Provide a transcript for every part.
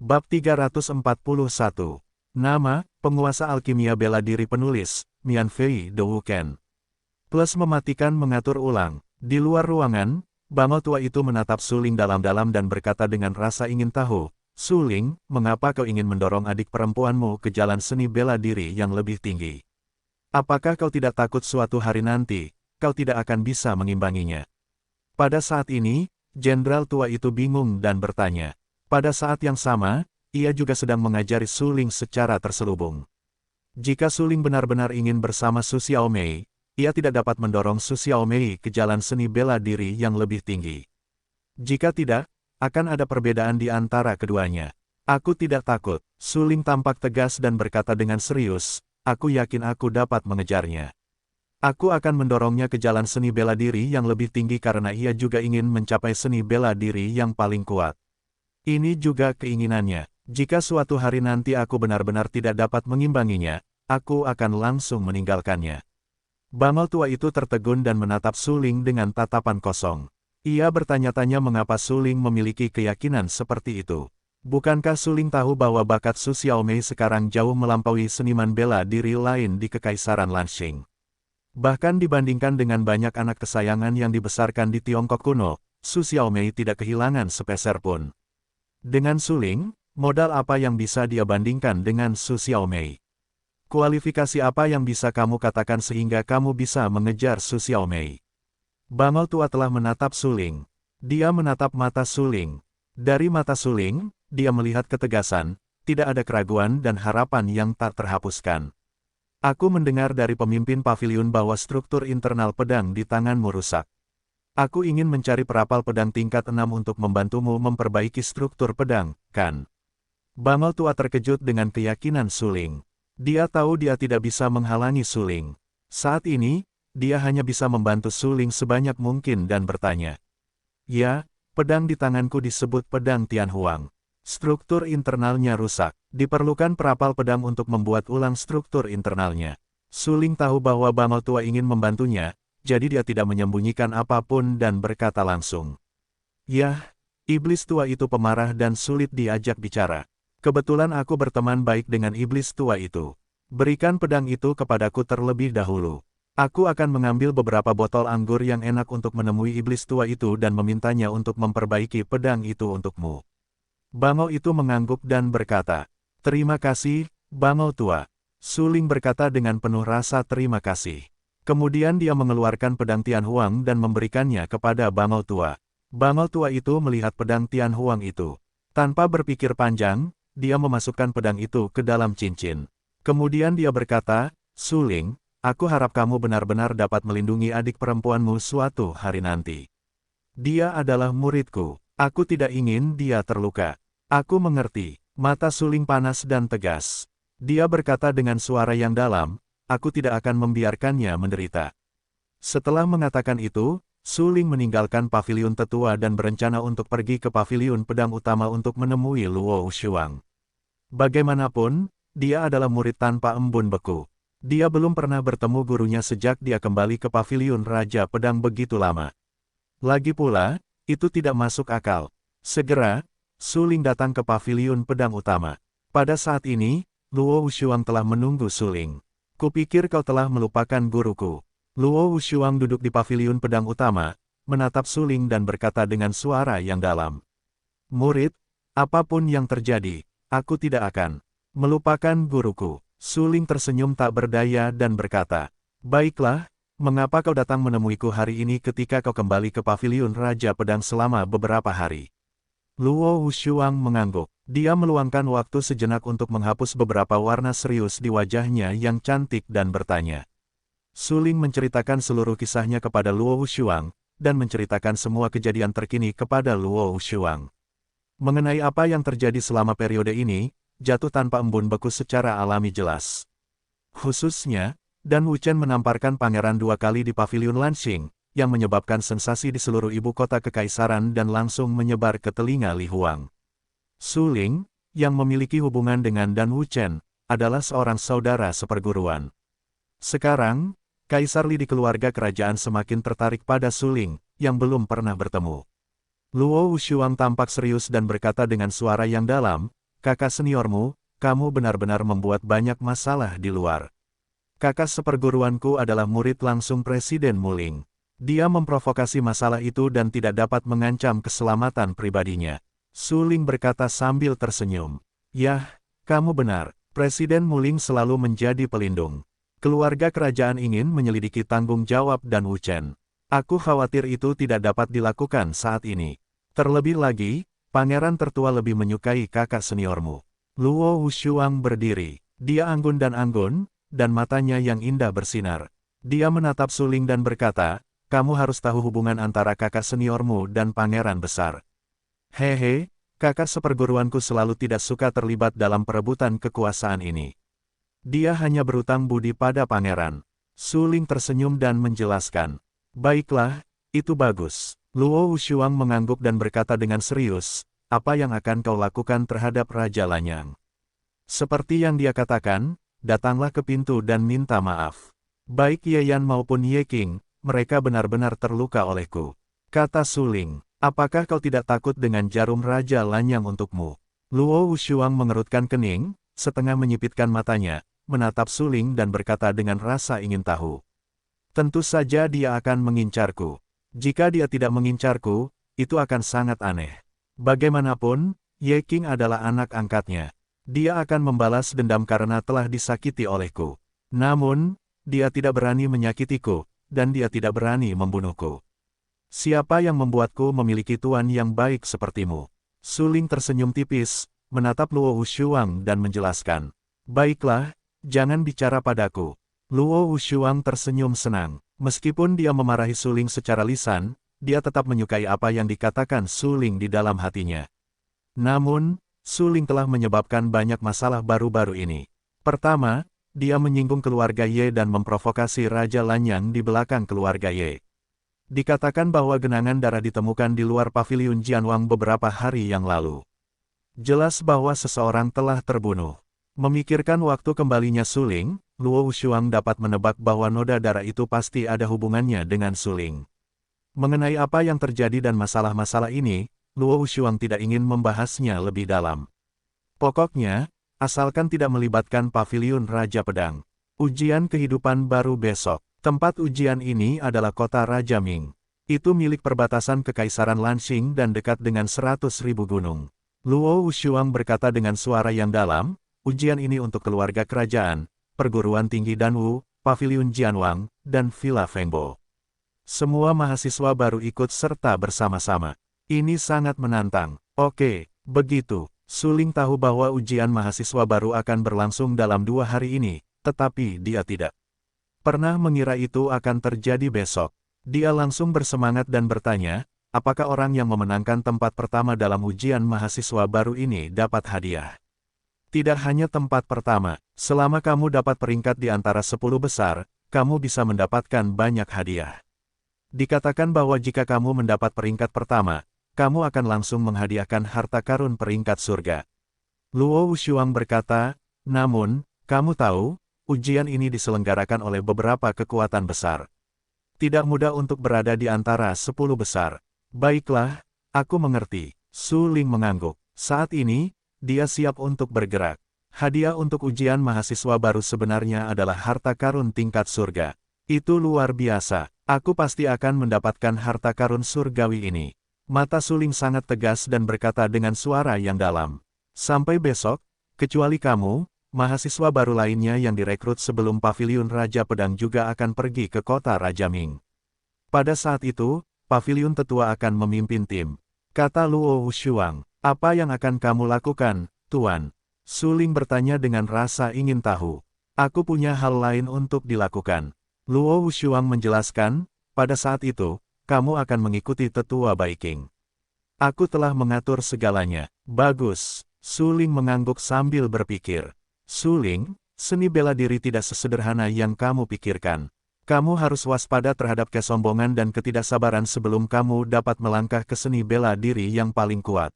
Bab 341. Nama, penguasa alkimia bela diri penulis, Mian Fei De Wuken. Plus mematikan mengatur ulang. Di luar ruangan, bangau tua itu menatap Suling dalam-dalam dan berkata dengan rasa ingin tahu, "Suling, mengapa kau ingin mendorong adik perempuanmu ke jalan seni bela diri yang lebih tinggi? Apakah kau tidak takut suatu hari nanti, kau tidak akan bisa mengimbanginya?" Pada saat ini, jenderal tua itu bingung dan bertanya. Pada saat yang sama, ia juga sedang mengajari Suling secara terselubung. Jika Suling benar-benar ingin bersama Su Xiaomei, ia tidak dapat mendorong Su Xiaomei ke jalan seni bela diri yang lebih tinggi. Jika tidak, akan ada perbedaan di antara keduanya. "Aku tidak takut." Suling tampak tegas dan berkata dengan serius, "Aku yakin aku dapat mengejarnya. Aku akan mendorongnya ke jalan seni bela diri yang lebih tinggi karena ia juga ingin mencapai seni bela diri yang paling kuat. Ini juga keinginannya. Jika suatu hari nanti aku benar-benar tidak dapat mengimbanginya, aku akan langsung meninggalkannya." Bangau tua itu tertegun dan menatap Suling dengan tatapan kosong. Ia bertanya-tanya mengapa Suling memiliki keyakinan seperti itu. Bukankah Suling tahu bahwa bakat Su Xiaomei sekarang jauh melampaui seniman bela diri lain di Kekaisaran Lanxing? Bahkan dibandingkan dengan banyak anak kesayangan yang dibesarkan di Tiongkok kuno, Su Xiaomei tidak kehilangan sepeser pun. Dengan Suling, modal apa yang bisa dia bandingkan dengan Su Xiaomei? Kualifikasi apa yang bisa kamu katakan sehingga kamu bisa mengejar Su Xiaomei? Bangau tua telah menatap Suling. Dia menatap mata Suling. Dari mata Suling, dia melihat ketegasan, tidak ada keraguan dan harapan yang tak terhapuskan. "Aku mendengar dari pemimpin paviliun bahwa struktur internal pedang di tanganmu rusak. Aku ingin mencari perapal pedang tingkat 6 untuk membantumu memperbaiki struktur pedang, kan?" Bangau tua terkejut dengan keyakinan Suling. Dia tahu dia tidak bisa menghalangi Suling. Saat ini, dia hanya bisa membantu Suling sebanyak mungkin dan bertanya. "Ya, pedang di tanganku disebut pedang Tianhuang. Struktur internalnya rusak. Diperlukan perapal pedang untuk membuat ulang struktur internalnya." Suling tahu bahwa bangau tua ingin membantunya, jadi dia tidak menyembunyikan apapun dan berkata langsung. "Yah, iblis tua itu pemarah dan sulit diajak bicara. Kebetulan aku berteman baik dengan iblis tua itu. Berikan pedang itu kepadaku terlebih dahulu. Aku akan mengambil beberapa botol anggur yang enak untuk menemui iblis tua itu dan memintanya untuk memperbaiki pedang itu untukmu." Bangau itu mengangguk dan berkata, "Terima kasih, bangau tua." Suling berkata dengan penuh rasa terima kasih. Kemudian dia mengeluarkan pedang Tianhuang dan memberikannya kepada bangau tua. Bangau tua itu melihat pedang Tianhuang itu. Tanpa berpikir panjang, dia memasukkan pedang itu ke dalam cincin. Kemudian dia berkata, "Suling, aku harap kamu benar-benar dapat melindungi adik perempuanmu suatu hari nanti. Dia adalah muridku. Aku tidak ingin dia terluka." "Aku mengerti." Mata Suling panas dan tegas. Dia berkata dengan suara yang dalam, "Aku tidak akan membiarkannya menderita." Setelah mengatakan itu, Suling meninggalkan paviliun tetua dan berencana untuk pergi ke paviliun pedang utama untuk menemui Luo Shuang. Bagaimanapun, dia adalah murid tanpa embun beku. Dia belum pernah bertemu gurunya sejak dia kembali ke paviliun Raja Pedang begitu lama. Lagi pula, itu tidak masuk akal. Segera, Suling datang ke paviliun pedang utama. Pada saat ini, Luo Shuang telah menunggu Suling. "Kupikir kau telah melupakan guruku." Luo Shuang duduk di paviliun pedang utama, menatap Suling dan berkata dengan suara yang dalam. "Murid, apapun yang terjadi, aku tidak akan melupakan guruku." Suling tersenyum tak berdaya dan berkata, "Baiklah, mengapa kau datang menemuiku hari ini ketika kau kembali ke paviliun Raja Pedang selama beberapa hari?" Luo Shuang mengangguk. Dia meluangkan waktu sejenak untuk menghapus beberapa warna serius di wajahnya yang cantik dan bertanya. Suling menceritakan seluruh kisahnya kepada Luo Shuang, dan menceritakan semua kejadian terkini kepada Luo Shuang. Mengenai apa yang terjadi selama periode ini, jatuh tanpa embun beku secara alami jelas. Khususnya, Dan Wuchen menamparkan pangeran 2 kali di paviliun Lanxing, yang menyebabkan sensasi di seluruh ibu kota kekaisaran dan langsung menyebar ke telinga Li Huang. Suling, yang memiliki hubungan dengan Dan Wuchen, adalah seorang saudara seperguruan. Sekarang, Kaisar Li di keluarga kerajaan semakin tertarik pada Suling, yang belum pernah bertemu. Luo Shuang tampak serius dan berkata dengan suara yang dalam, kakak seniormu, kamu benar-benar membuat banyak masalah di luar. Kakak seperguruanku adalah murid langsung Presiden Muling. Dia memprovokasi masalah itu dan tidak dapat mengancam keselamatan pribadinya. Su Ling berkata sambil tersenyum. Yah, kamu benar. Presiden Muling selalu menjadi pelindung. Keluarga kerajaan ingin menyelidiki tanggung jawab dan Wu Chen. Aku khawatir itu tidak dapat dilakukan saat ini. Terlebih lagi, pangeran tertua lebih menyukai kakak seniormu. Luo Wushuang berdiri. Dia anggun, dan matanya yang indah bersinar. Dia menatap Su Ling dan berkata, kamu harus tahu hubungan antara kakak seniormu dan pangeran besar. Hehe, kakak seperguruanku selalu tidak suka terlibat dalam perebutan kekuasaan ini. Dia hanya berutang budi pada pangeran. Su Ling tersenyum dan menjelaskan. Baiklah, itu bagus. Luo Wushuang mengangguk dan berkata dengan serius, apa yang akan kau lakukan terhadap Raja Lanyang? Seperti yang dia katakan, datanglah ke pintu dan minta maaf. Baik Ye Yan maupun Ye Qing, mereka benar-benar terluka olehku. Kata Su Ling, apakah kau tidak takut dengan jarum Raja Lanyang untukmu? Luo Wushuang mengerutkan kening, setengah menyipitkan matanya, menatap Su Ling dan berkata dengan rasa ingin tahu. Tentu saja dia akan mengincarku. Jika dia tidak mengincarku, itu akan sangat aneh. Bagaimanapun, Ye Qing adalah anak angkatnya. Dia akan membalas dendam karena telah disakiti olehku. Namun, dia tidak berani menyakitiku, dan dia tidak berani membunuhku. Siapa yang membuatku memiliki tuan yang baik sepertimu? Su Ling tersenyum tipis, menatap Luo Wushuang dan menjelaskan. Baiklah, jangan bicara padaku. Luo Wushuang tersenyum senang. Meskipun dia memarahi Su Ling secara lisan, dia tetap menyukai apa yang dikatakan Su Ling di dalam hatinya. Namun, Su Ling telah menyebabkan banyak masalah baru-baru ini. Pertama, dia menyinggung keluarga Ye dan memprovokasi Raja Lanyang di belakang keluarga Ye. Dikatakan bahwa genangan darah ditemukan di luar paviliun Jianwang beberapa hari yang lalu. Jelas bahwa seseorang telah terbunuh. Memikirkan waktu kembalinya Su Ling, Luo Wushuang dapat menebak bahwa noda darah itu pasti ada hubungannya dengan Su Ling. Mengenai apa yang terjadi dan masalah-masalah ini, Luo Wushuang tidak ingin membahasnya lebih dalam. Pokoknya, asalkan tidak melibatkan paviliun Raja Pedang. Ujian kehidupan baru besok. Tempat ujian ini adalah kota Raja Ming. Itu milik perbatasan Kekaisaran Lanxing dan dekat dengan 100.000 gunung. Luo Wushuang berkata dengan suara yang dalam, ujian ini untuk keluarga kerajaan, perguruan tinggi Danwu, paviliun Jianwang, dan Villa Fengbo. Semua mahasiswa baru ikut serta bersama-sama. Ini sangat menantang. Oke, begitu. Su Ling tahu bahwa ujian mahasiswa baru akan berlangsung dalam 2 hari ini, tetapi dia tidak pernah mengira itu akan terjadi besok. Dia langsung bersemangat dan bertanya, apakah orang yang memenangkan tempat pertama dalam ujian mahasiswa baru ini dapat hadiah? Tidak hanya tempat pertama, selama kamu dapat peringkat di antara 10 besar, kamu bisa mendapatkan banyak hadiah. Dikatakan bahwa jika kamu mendapat peringkat pertama, kamu akan langsung menghadiahkan harta karun peringkat surga. Luo Wushuang berkata, namun, kamu tahu, ujian ini diselenggarakan oleh beberapa kekuatan besar. Tidak mudah untuk berada di antara 10 besar. Baiklah, aku mengerti. Su Ling mengangguk. Saat ini, dia siap untuk bergerak. Hadiah untuk ujian mahasiswa baru sebenarnya adalah harta karun tingkat surga. Itu luar biasa. Aku pasti akan mendapatkan harta karun surgawi ini. Mata Su Ling sangat tegas dan berkata dengan suara yang dalam. Sampai besok, kecuali kamu, mahasiswa baru lainnya yang direkrut sebelum paviliun Raja Pedang juga akan pergi ke kota Raja Ming. Pada saat itu, paviliun tetua akan memimpin tim. Kata Luo Wushuang, apa yang akan kamu lakukan, Tuan? Su Ling bertanya dengan rasa ingin tahu. Aku punya hal lain untuk dilakukan. Luo Wushuang menjelaskan, pada saat itu, kamu akan mengikuti tetua Bai Qing. Aku telah mengatur segalanya. Bagus. Su Ling mengangguk sambil berpikir. Su Ling, seni bela diri tidak sesederhana yang kamu pikirkan. Kamu harus waspada terhadap kesombongan dan ketidaksabaran sebelum kamu dapat melangkah ke seni bela diri yang paling kuat.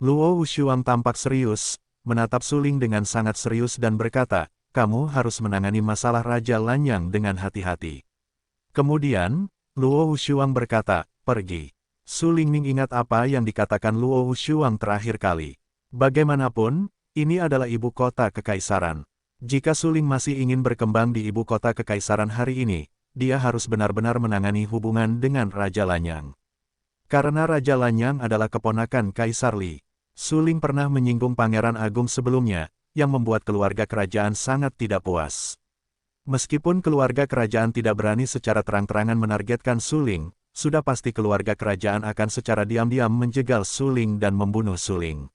Luo Wushuang tampak serius, menatap Su Ling dengan sangat serius dan berkata, kamu harus menangani masalah Raja Lanyang dengan hati-hati. Kemudian, Luo Wushuang berkata, pergi. Su Ling mengingat apa yang dikatakan Luo Wushuang terakhir kali. Bagaimanapun, ini adalah ibu kota kekaisaran. Jika Suling masih ingin berkembang di ibu kota kekaisaran hari ini, dia harus benar-benar menangani hubungan dengan Raja Lanyang. Karena Raja Lanyang adalah keponakan Kaisar Li, Suling pernah menyinggung Pangeran Agung sebelumnya, yang membuat keluarga kerajaan sangat tidak puas. Meskipun keluarga kerajaan tidak berani secara terang-terangan menargetkan Suling, sudah pasti keluarga kerajaan akan secara diam-diam menjegal Suling dan membunuh Suling.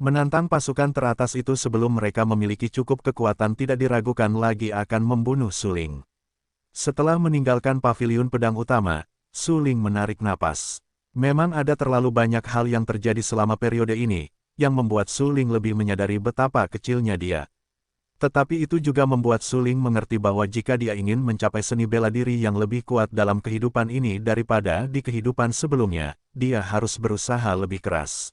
Menantang pasukan teratas itu sebelum mereka memiliki cukup kekuatan tidak diragukan lagi akan membunuh Suling. Setelah meninggalkan paviliun pedang utama, Suling menarik napas. Memang ada terlalu banyak hal yang terjadi selama periode ini, yang membuat Suling lebih menyadari betapa kecilnya dia. Tetapi itu juga membuat Suling mengerti bahwa jika dia ingin mencapai seni bela diri yang lebih kuat dalam kehidupan ini daripada di kehidupan sebelumnya, dia harus berusaha lebih keras.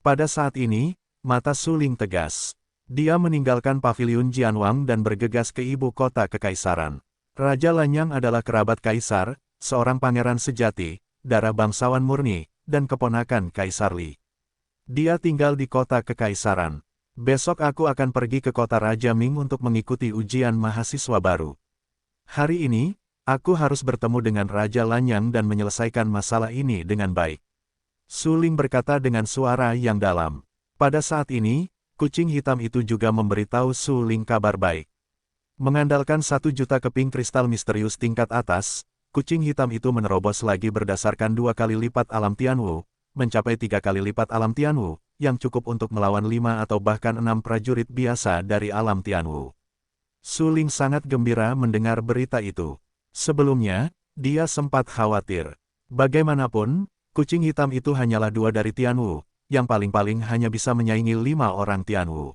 Pada saat ini, mata Suling tegas. Dia meninggalkan paviliun Jianwang dan bergegas ke ibu kota kekaisaran. Raja Lanyang adalah kerabat kaisar, seorang pangeran sejati, darah bangsawan murni, dan keponakan Kaisar Li. Dia tinggal di kota kekaisaran. Besok aku akan pergi ke kota Raja Ming untuk mengikuti ujian mahasiswa baru. Hari ini, aku harus bertemu dengan Raja Lanyang dan menyelesaikan masalah ini dengan baik. Suling berkata dengan suara yang dalam. Pada saat ini, kucing hitam itu juga memberitahu Suling kabar baik. Mengandalkan 1 juta keping kristal misterius tingkat atas, kucing hitam itu menerobos lagi berdasarkan 2 kali lipat alam Tianwu, mencapai 3 kali lipat alam Tianwu, yang cukup untuk melawan 5 atau bahkan 6 prajurit biasa dari alam Tianwu. Suling sangat gembira mendengar berita itu. Sebelumnya, dia sempat khawatir. Bagaimanapun, kucing hitam itu hanyalah 2 dari Tianwu, yang paling-paling hanya bisa menyaingi 5 orang Tianwu.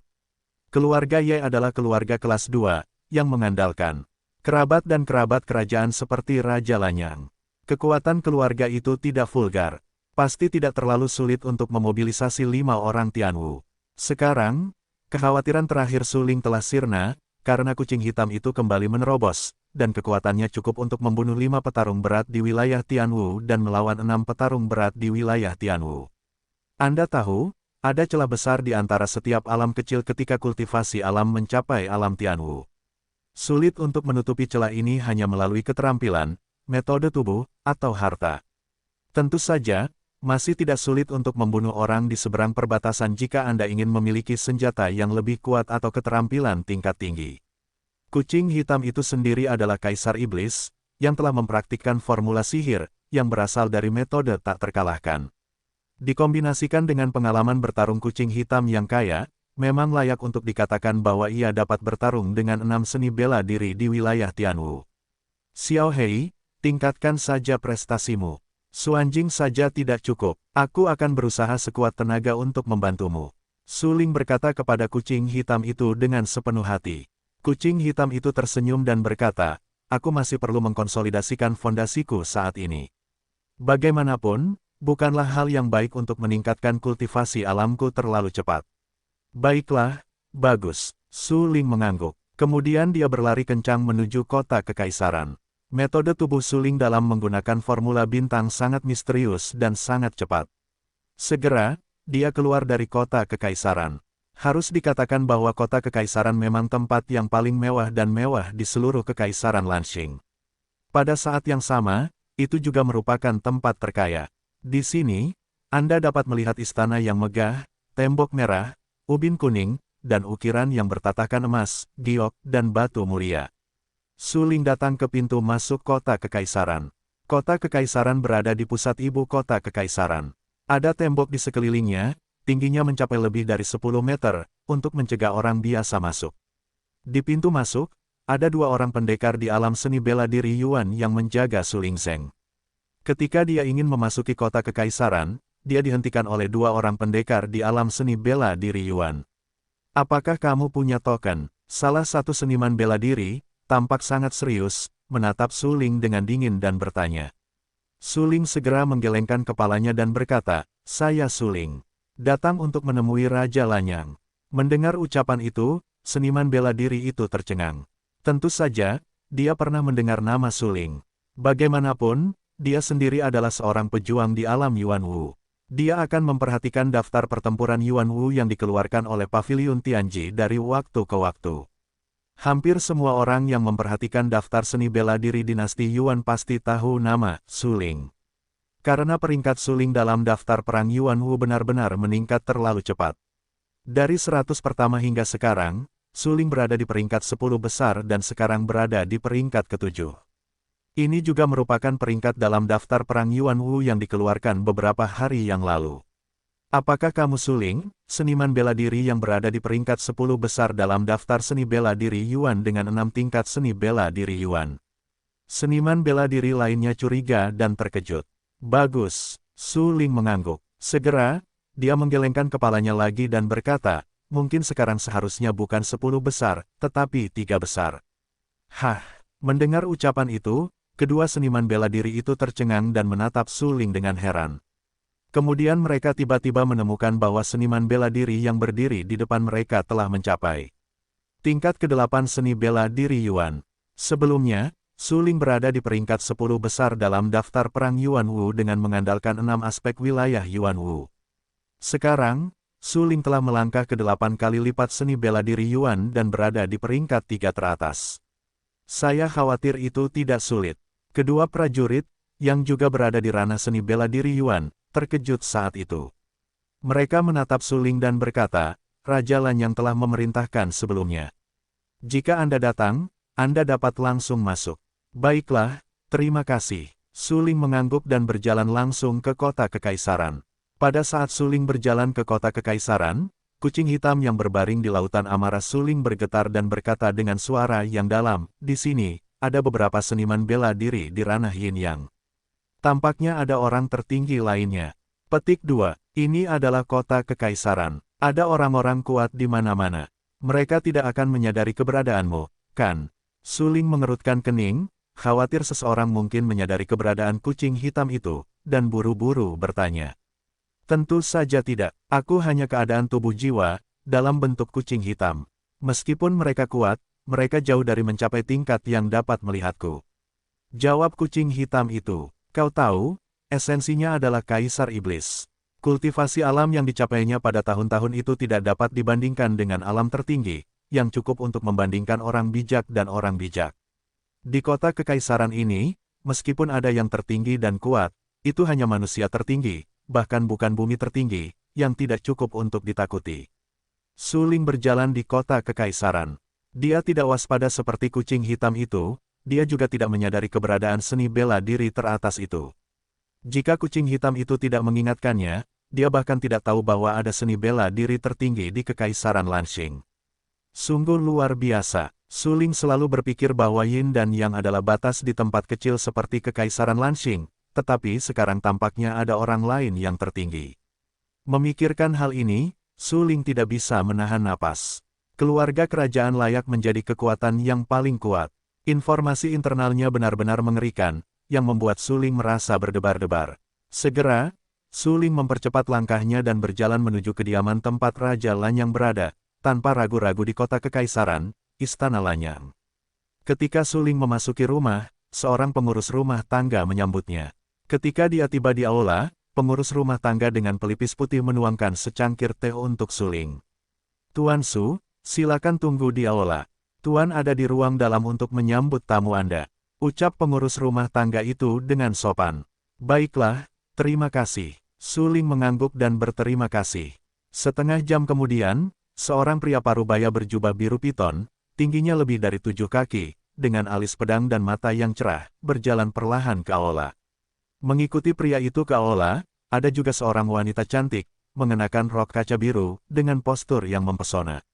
Keluarga Ye adalah keluarga kelas 2, yang mengandalkan kerabat dan kerabat kerajaan seperti Raja Lanyang. Kekuatan keluarga itu tidak vulgar, pasti tidak terlalu sulit untuk memobilisasi 5 orang Tianwu. Sekarang, kekhawatiran terakhir Suling telah sirna, karena kucing hitam itu kembali menerobos, dan kekuatannya cukup untuk membunuh 5 petarung berat di wilayah Tianwu dan melawan 6 petarung berat di wilayah Tianwu. Anda tahu, ada celah besar di antara setiap alam kecil ketika kultivasi alam mencapai alam Tianwu. Sulit untuk menutupi celah ini hanya melalui keterampilan, metode tubuh, atau harta. Tentu saja, masih tidak sulit untuk membunuh orang di seberang perbatasan jika Anda ingin memiliki senjata yang lebih kuat atau keterampilan tingkat tinggi. Kucing hitam itu sendiri adalah Kaisar Iblis, yang telah mempraktikkan formula sihir, yang berasal dari metode tak terkalahkan. Dikombinasikan dengan pengalaman bertarung kucing hitam yang kaya, memang layak untuk dikatakan bahwa ia dapat bertarung dengan 6 seni bela diri di wilayah Tianwu. Xiao Hei, tingkatkan saja prestasimu. Suanjing saja tidak cukup, aku akan berusaha sekuat tenaga untuk membantumu. Suling berkata kepada kucing hitam itu dengan sepenuh hati. Kucing hitam itu tersenyum dan berkata, aku masih perlu mengkonsolidasikan fondasiku saat ini. Bagaimanapun, bukanlah hal yang baik untuk meningkatkan kultivasi alamku terlalu cepat. Baiklah, bagus. Suling mengangguk. Kemudian dia berlari kencang menuju kota kekaisaran. Metode tubuh Suling dalam menggunakan formula bintang sangat misterius dan sangat cepat. Segera, dia keluar dari kota kekaisaran. Harus dikatakan bahwa kota kekaisaran memang tempat yang paling mewah dan mewah di seluruh kekaisaran Lanxing. Pada saat yang sama, itu juga merupakan tempat terkaya. Di sini, Anda dapat melihat istana yang megah, tembok merah, ubin kuning, dan ukiran yang bertatakan emas, giok, dan batu mulia. Suling datang ke pintu masuk kota kekaisaran. Kota kekaisaran berada di pusat ibu kota kekaisaran. Ada tembok di sekelilingnya, tingginya mencapai lebih dari 10 meter, untuk mencegah orang biasa masuk. Di pintu masuk, ada 2 orang pendekar di alam seni bela diri Yuan yang menjaga Suling Zeng. Ketika dia ingin memasuki kota kekaisaran, dia dihentikan oleh 2 orang pendekar di alam seni bela diri Yuan. Apakah kamu punya token? Salah satu seniman bela diri, tampak sangat serius, menatap Suling dengan dingin dan bertanya. Suling segera menggelengkan kepalanya dan berkata, saya Suling. Datang untuk menemui Raja Lanyang. Mendengar ucapan itu, seniman bela diri itu tercengang. Tentu saja, dia pernah mendengar nama Suling. Bagaimanapun, dia sendiri adalah seorang pejuang di alam Yuan Wu. Dia akan memperhatikan daftar pertempuran Yuan Wu yang dikeluarkan oleh Paviliun Tianji dari waktu ke waktu. Hampir semua orang yang memperhatikan daftar seni bela diri dinasti Yuan pasti tahu nama Su Ling. Karena peringkat Su Ling dalam daftar perang Yuan Wu benar-benar meningkat terlalu cepat. Dari 100 pertama hingga sekarang, Su Ling berada di peringkat 10 besar dan sekarang berada di peringkat ke-7. Ini juga merupakan peringkat dalam daftar perang Yuan Wu yang dikeluarkan beberapa hari yang lalu. Apakah kamu Su Ling, seniman bela diri yang berada di peringkat 10 besar dalam daftar seni bela diri Yuan dengan 6 tingkat seni bela diri Yuan? Seniman bela diri lainnya curiga dan terkejut. Bagus, Su Ling mengangguk. Segera, dia menggelengkan kepalanya lagi dan berkata, mungkin sekarang seharusnya bukan 10 besar, tetapi 3 besar. Hah, mendengar ucapan itu, kedua seniman bela diri itu tercengang dan menatap Su Ling dengan heran. Kemudian mereka tiba-tiba menemukan bahwa seniman bela diri yang berdiri di depan mereka telah mencapai tingkat ke-8 seni bela diri Yuan. Sebelumnya, Su Ling berada di peringkat 10 besar dalam daftar perang Yuan Wu dengan mengandalkan 6 aspek wilayah Yuan Wu. Sekarang, Su Ling telah melangkah ke 8 kali lipat seni bela diri Yuan dan berada di peringkat 3 teratas. Saya khawatir itu tidak sulit. Kedua prajurit, yang juga berada di ranah seni bela diri Yuan, terkejut saat itu. Mereka menatap Su Ling dan berkata, Raja Lan yang telah memerintahkan sebelumnya. Jika Anda datang, Anda dapat langsung masuk. Baiklah, terima kasih. Su Ling mengangguk dan berjalan langsung ke kota kekaisaran. Pada saat Su Ling berjalan ke kota kekaisaran, kucing hitam yang berbaring di lautan amarah Su Ling bergetar dan berkata dengan suara yang dalam, di sini, ada beberapa seniman bela diri di ranah Yin Yang. Tampaknya ada orang tertinggi lainnya. Petik 2. Ini adalah kota kekaisaran. Ada orang-orang kuat di mana-mana. Mereka tidak akan menyadari keberadaanmu, kan? Su Ling mengerutkan kening, khawatir seseorang mungkin menyadari keberadaan kucing hitam itu, dan buru-buru bertanya. Tentu saja tidak, aku hanya keadaan tubuh jiwa, dalam bentuk kucing hitam. Meskipun mereka kuat, mereka jauh dari mencapai tingkat yang dapat melihatku. Jawab kucing hitam itu. Kau tahu, esensinya adalah Kaisar Iblis. Kultivasi alam yang dicapainya pada tahun-tahun itu tidak dapat dibandingkan dengan alam tertinggi, yang cukup untuk membandingkan orang bijak dan orang bijak. Di kota kekaisaran ini, meskipun ada yang tertinggi dan kuat, itu hanya manusia tertinggi, bahkan bukan bumi tertinggi, yang tidak cukup untuk ditakuti. Su Ling berjalan di kota kekaisaran. Dia tidak waspada seperti kucing hitam itu, dia juga tidak menyadari keberadaan seni bela diri teratas itu. Jika kucing hitam itu tidak mengingatkannya, dia bahkan tidak tahu bahwa ada seni bela diri tertinggi di kekaisaran Lanxing. Sungguh luar biasa. Su Ling selalu berpikir bahwa Yin dan Yang adalah batas di tempat kecil seperti kekaisaran Lanxing, tetapi sekarang tampaknya ada orang lain yang tertinggi. Memikirkan hal ini, Su Ling tidak bisa menahan napas. Keluarga kerajaan layak menjadi kekuatan yang paling kuat. Informasi internalnya benar-benar mengerikan, yang membuat Su Ling merasa berdebar-debar. Segera, Su Ling mempercepat langkahnya dan berjalan menuju kediaman tempat Raja Lanyang berada, tanpa ragu-ragu di kota kekaisaran, Istana Lanyang. Ketika Su Ling memasuki rumah, seorang pengurus rumah tangga menyambutnya. Ketika dia tiba di aula, pengurus rumah tangga dengan pelipis putih menuangkan secangkir teh untuk Su Ling. Tuan Su, silakan tunggu di aula. Tuan ada di ruang dalam untuk menyambut tamu Anda. Ucap pengurus rumah tangga itu dengan sopan. Baiklah, terima kasih. Su Ling mengangguk dan berterima kasih. Setengah jam kemudian, seorang pria parubaya berjubah biru piton, tingginya lebih dari 7 kaki, dengan alis pedang dan mata yang cerah, berjalan perlahan ke aula. Mengikuti pria itu ke aula, ada juga seorang wanita cantik, mengenakan rok kaca biru, dengan postur yang mempesona.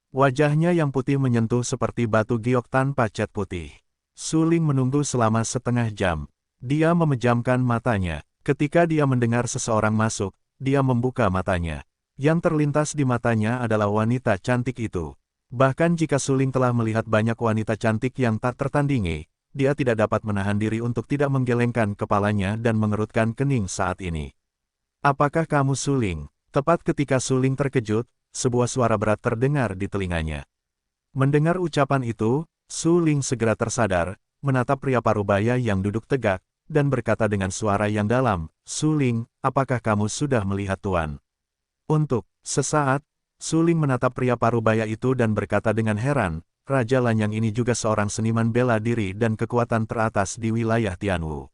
Wajahnya yang putih menyentuh seperti batu giok tanpa cat putih. Su Ling menunggu selama setengah jam. Dia memejamkan matanya. Ketika dia mendengar seseorang masuk, dia membuka matanya. Yang terlintas di matanya adalah wanita cantik itu. Bahkan jika Su Ling telah melihat banyak wanita cantik yang tak tertandingi, dia tidak dapat menahan diri untuk tidak menggelengkan kepalanya dan mengerutkan kening saat ini. Apakah kamu Su Ling? Tepat ketika Su Ling terkejut, sebuah suara berat terdengar di telinganya. Mendengar ucapan itu, Su Ling segera tersadar, menatap pria parubaya yang duduk tegak, dan berkata dengan suara yang dalam, "Suling, apakah kamu sudah melihat Tuan?" Untuk sesaat, Suling menatap pria parubaya itu dan berkata dengan heran, Raja Lanyang ini juga seorang seniman bela diri dan kekuatan teratas di wilayah Tianwu.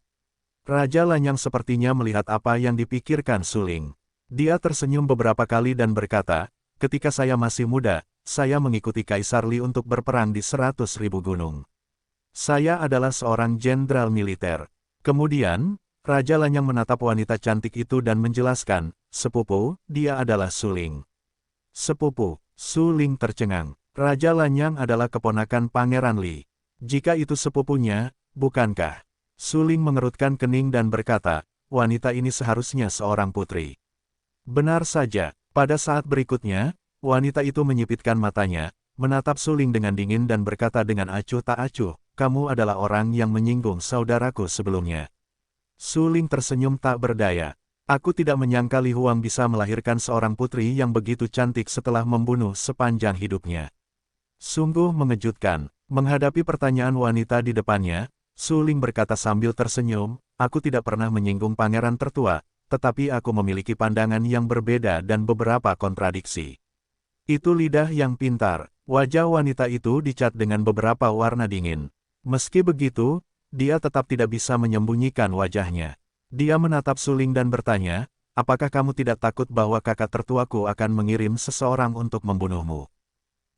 Raja Lanyang sepertinya melihat apa yang dipikirkan Suling. Dia tersenyum beberapa kali dan berkata, "Ketika saya masih muda, saya mengikuti Kaisar Li untuk berperang di 100.000 gunung. Saya adalah seorang jenderal militer." Kemudian, Raja Lanyang menatap wanita cantik itu dan menjelaskan, "Sepupu, dia adalah Suling." "Sepupu?" Suling tercengang. Raja Lanyang adalah keponakan Pangeran Li. Jika itu sepupunya, bukankah? Suling mengerutkan kening dan berkata, "Wanita ini seharusnya seorang putri." Benar saja, pada saat berikutnya, wanita itu menyipitkan matanya, menatap Suling dengan dingin dan berkata dengan acuh tak acuh, "Kamu adalah orang yang menyinggung saudaraku sebelumnya." Suling tersenyum tak berdaya. "Aku tidak menyangka Li Huang bisa melahirkan seorang putri yang begitu cantik setelah membunuh sepanjang hidupnya." Sungguh mengejutkan. Menghadapi pertanyaan wanita di depannya, Suling berkata sambil tersenyum, "Aku tidak pernah menyinggung pangeran tertua, tetapi aku memiliki pandangan yang berbeda dan beberapa kontradiksi." Itu lidah yang pintar. Wajah wanita itu dicat dengan beberapa warna dingin. Meski begitu, dia tetap tidak bisa menyembunyikan wajahnya. Dia menatap Suling dan bertanya, "Apakah kamu tidak takut bahwa kakak tertuaku akan mengirim seseorang untuk membunuhmu?"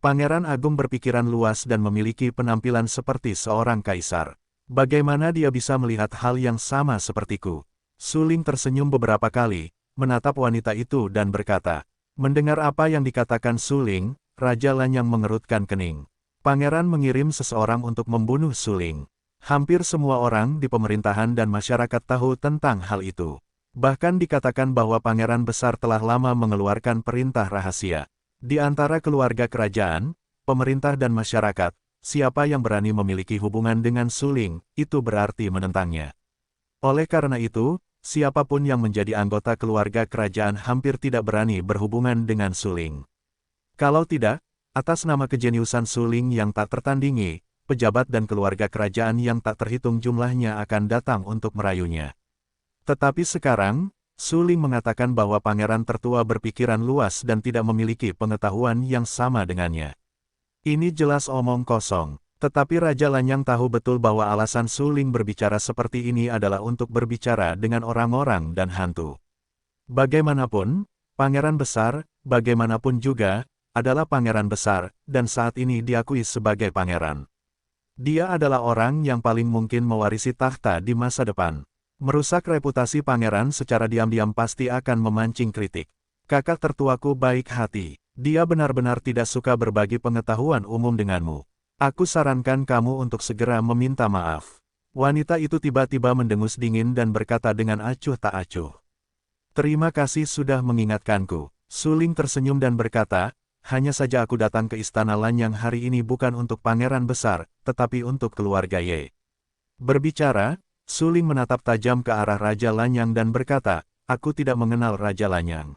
Pangeran Agung berpikiran luas dan memiliki penampilan seperti seorang kaisar. Bagaimana dia bisa melihat hal yang sama sepertiku? Suling tersenyum beberapa kali, menatap wanita itu dan berkata, mendengar apa yang dikatakan Suling, Raja Lanyang mengerutkan kening. Pangeran mengirim seseorang untuk membunuh Suling. Hampir semua orang di pemerintahan dan masyarakat tahu tentang hal itu. Bahkan dikatakan bahwa pangeran besar telah lama mengeluarkan perintah rahasia. Di antara keluarga kerajaan, pemerintah dan masyarakat, siapa yang berani memiliki hubungan dengan Suling, itu berarti menentangnya. Oleh karena itu, siapapun yang menjadi anggota keluarga kerajaan hampir tidak berani berhubungan dengan Suling. Kalau tidak, atas nama kejeniusan Suling yang tak tertandingi, pejabat dan keluarga kerajaan yang tak terhitung jumlahnya akan datang untuk merayunya. Tetapi sekarang, Suling mengatakan bahwa pangeran tertua berpikiran luas dan tidak memiliki pengetahuan yang sama dengannya. Ini jelas omong kosong, tetapi Raja Lanyang tahu betul bahwa alasan Suling berbicara seperti ini adalah untuk berbicara dengan orang-orang dan hantu. Bagaimanapun, pangeran besar, bagaimanapun juga, adalah pangeran besar, dan saat ini diakui sebagai pangeran. Dia adalah orang yang paling mungkin mewarisi takhta di masa depan. Merusak reputasi pangeran secara diam-diam pasti akan memancing kritik. Kakak tertuaku baik hati. Dia benar-benar tidak suka berbagi pengetahuan umum denganmu. Aku sarankan kamu untuk segera meminta maaf. Wanita itu tiba-tiba mendengus dingin dan berkata dengan acuh tak acuh. "Terima kasih sudah mengingatkanku." Suling tersenyum dan berkata, "Hanya saja aku datang ke Istana Lanyang hari ini bukan untuk pangeran besar, tetapi untuk keluarga Ye." Berbicara, Suling menatap tajam ke arah Raja Lanyang dan berkata, "Aku tidak mengenal Raja Lanyang.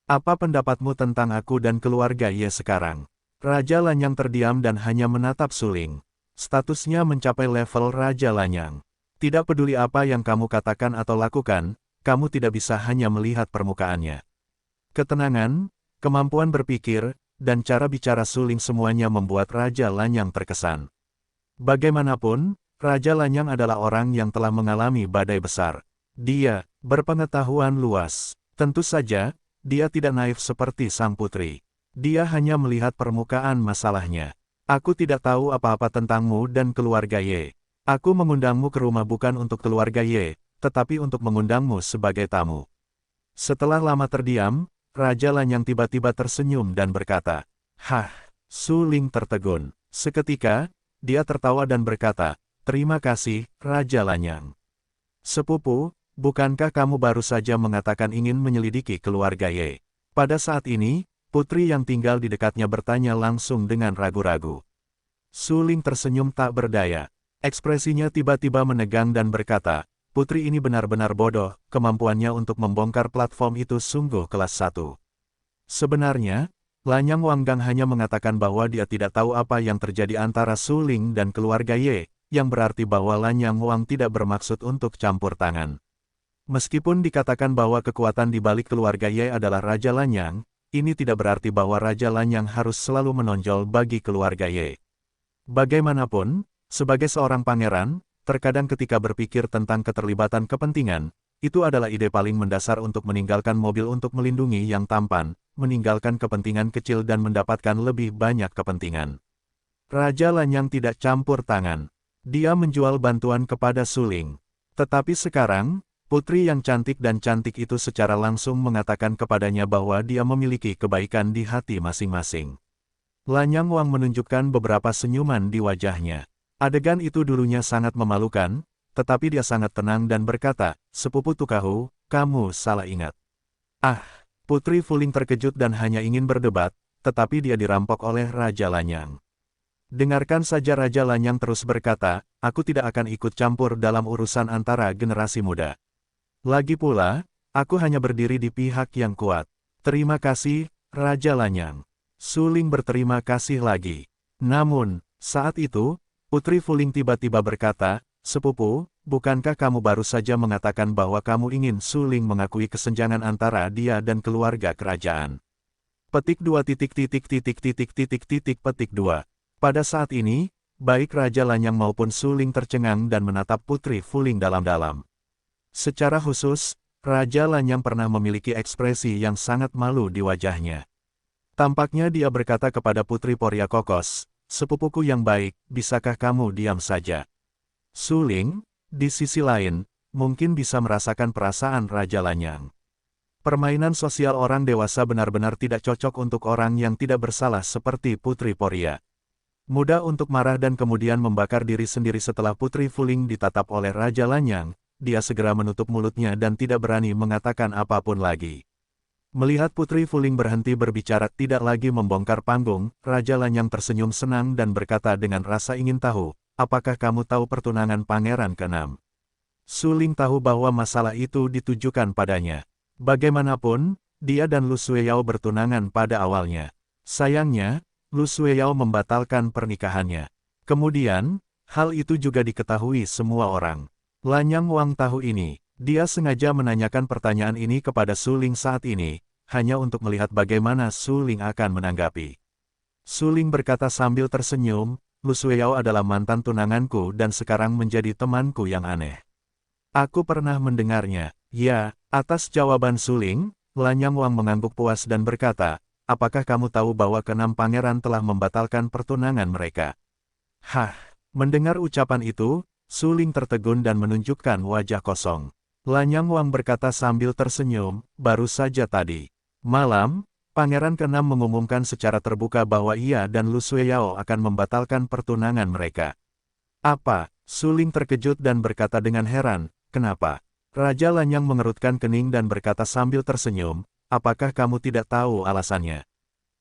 Apa pendapatmu tentang aku dan keluarga Ye sekarang?" Raja Lanyang terdiam dan hanya menatap Suling. Statusnya mencapai level Raja Lanyang. Tidak peduli apa yang kamu katakan atau lakukan, kamu tidak bisa hanya melihat permukaannya. Ketenangan, kemampuan berpikir, dan cara bicara Suling semuanya membuat Raja Lanyang terkesan. Bagaimanapun, Raja Lanyang adalah orang yang telah mengalami badai besar. Dia berpengetahuan luas. Tentu saja, dia tidak naif seperti sang putri. Dia hanya melihat permukaan masalahnya. "Aku tidak tahu apa-apa tentangmu dan keluarga Ye. Aku mengundangmu ke rumah bukan untuk keluarga Ye, tetapi untuk mengundangmu sebagai tamu." Setelah lama terdiam, Raja Lanyang tiba-tiba tersenyum dan berkata, "Hah." Suling tertegun. Seketika, dia tertawa dan berkata, "Terima kasih, Raja Lanyang. Sepupu, bukankah kamu baru saja mengatakan ingin menyelidiki keluarga Ye?" Pada saat ini, putri yang tinggal di dekatnya bertanya langsung dengan ragu-ragu. Suling tersenyum tak berdaya. Ekspresinya tiba-tiba menegang dan berkata, "Putri ini benar-benar bodoh, kemampuannya untuk membongkar platform itu sungguh kelas 1. Sebenarnya, Lanyang Wanggang hanya mengatakan bahwa dia tidak tahu apa yang terjadi antara Suling dan keluarga Ye, yang berarti bahwa Lanyang Wang tidak bermaksud untuk campur tangan. Meskipun dikatakan bahwa kekuatan di balik keluarga Ye adalah Raja Lanyang, ini tidak berarti bahwa Raja Lanyang harus selalu menonjol bagi keluarga Ye. Bagaimanapun, sebagai seorang pangeran, terkadang ketika berpikir tentang keterlibatan kepentingan, itu adalah ide paling mendasar untuk meninggalkan mobil untuk melindungi yang tampan, meninggalkan kepentingan kecil dan mendapatkan lebih banyak kepentingan. Raja Lanyang tidak campur tangan. Dia menjual bantuan kepada Suling. Tetapi sekarang, putri yang cantik dan cantik itu secara langsung mengatakan kepadanya bahwa dia memiliki kebaikan di hati masing-masing. Lanyang Wang menunjukkan beberapa senyuman di wajahnya. Adegan itu dulunya sangat memalukan, tetapi dia sangat tenang dan berkata, "Sepupu Tukahu, kamu salah ingat." Ah, Putri Fuling terkejut dan hanya ingin berdebat, tetapi dia dirampok oleh Raja Lanyang. Dengarkan saja, Raja Lanyang terus berkata, "Aku tidak akan ikut campur dalam urusan antara generasi muda. Lagi pula, aku hanya berdiri di pihak yang kuat." "Terima kasih, Raja Lanyang." Suling berterima kasih lagi. Namun, saat itu, Putri Fuling tiba-tiba berkata, "Sepupu, bukankah kamu baru saja mengatakan bahwa kamu ingin Suling mengakui kesenjangan antara dia dan keluarga kerajaan?" Petik 2 petik 2. Pada saat ini, baik Raja Lanyang maupun Suling tercengang dan menatap Putri Fuling dalam-dalam. Secara khusus, Raja Lanyang pernah memiliki ekspresi yang sangat malu di wajahnya. Tampaknya dia berkata kepada Putri Poria Kokos, "Sepupuku yang baik, bisakah kamu diam saja?" Suling, di sisi lain, mungkin bisa merasakan perasaan Raja Lanyang. Permainan sosial orang dewasa benar-benar tidak cocok untuk orang yang tidak bersalah seperti Putri Poria. Mudah untuk marah dan kemudian membakar diri sendiri setelah Putri Fuling ditatap oleh Raja Lanyang, dia segera menutup mulutnya dan tidak berani mengatakan apapun lagi. Melihat Putri Fuling berhenti berbicara tidak lagi membongkar panggung, Raja Lanyang tersenyum senang dan berkata dengan rasa ingin tahu, "Apakah kamu tahu pertunangan Pangeran ke-6? Suling tahu bahwa masalah itu ditujukan padanya. Bagaimanapun, dia dan Lu Sueyao bertunangan pada awalnya. Sayangnya, Lu Sueyao membatalkan pernikahannya. Kemudian, hal itu juga diketahui semua orang. Lanyang Wang tahu ini. Dia sengaja menanyakan pertanyaan ini kepada Suling saat ini, hanya untuk melihat bagaimana Suling akan menanggapi." Suling berkata sambil tersenyum, "Lu Sueyao adalah mantan tunanganku dan sekarang menjadi temanku yang aneh. Aku pernah mendengarnya." "Ya." Atas jawaban Suling, Lanyang Wang mengangguk puas dan berkata, "Apakah kamu tahu bahwa ke-6 pangeran telah membatalkan pertunangan mereka?" Hah, mendengar ucapan itu, Suling tertegun dan menunjukkan wajah kosong. Lanyang Wang berkata sambil tersenyum, "Baru saja tadi malam, Pangeran ke-6 mengumumkan secara terbuka bahwa ia dan Lu Sueyao akan membatalkan pertunangan mereka." "Apa?" Suling terkejut dan berkata dengan heran, "Kenapa?" Raja Lanyang mengerutkan kening dan berkata sambil tersenyum, "Apakah kamu tidak tahu alasannya?"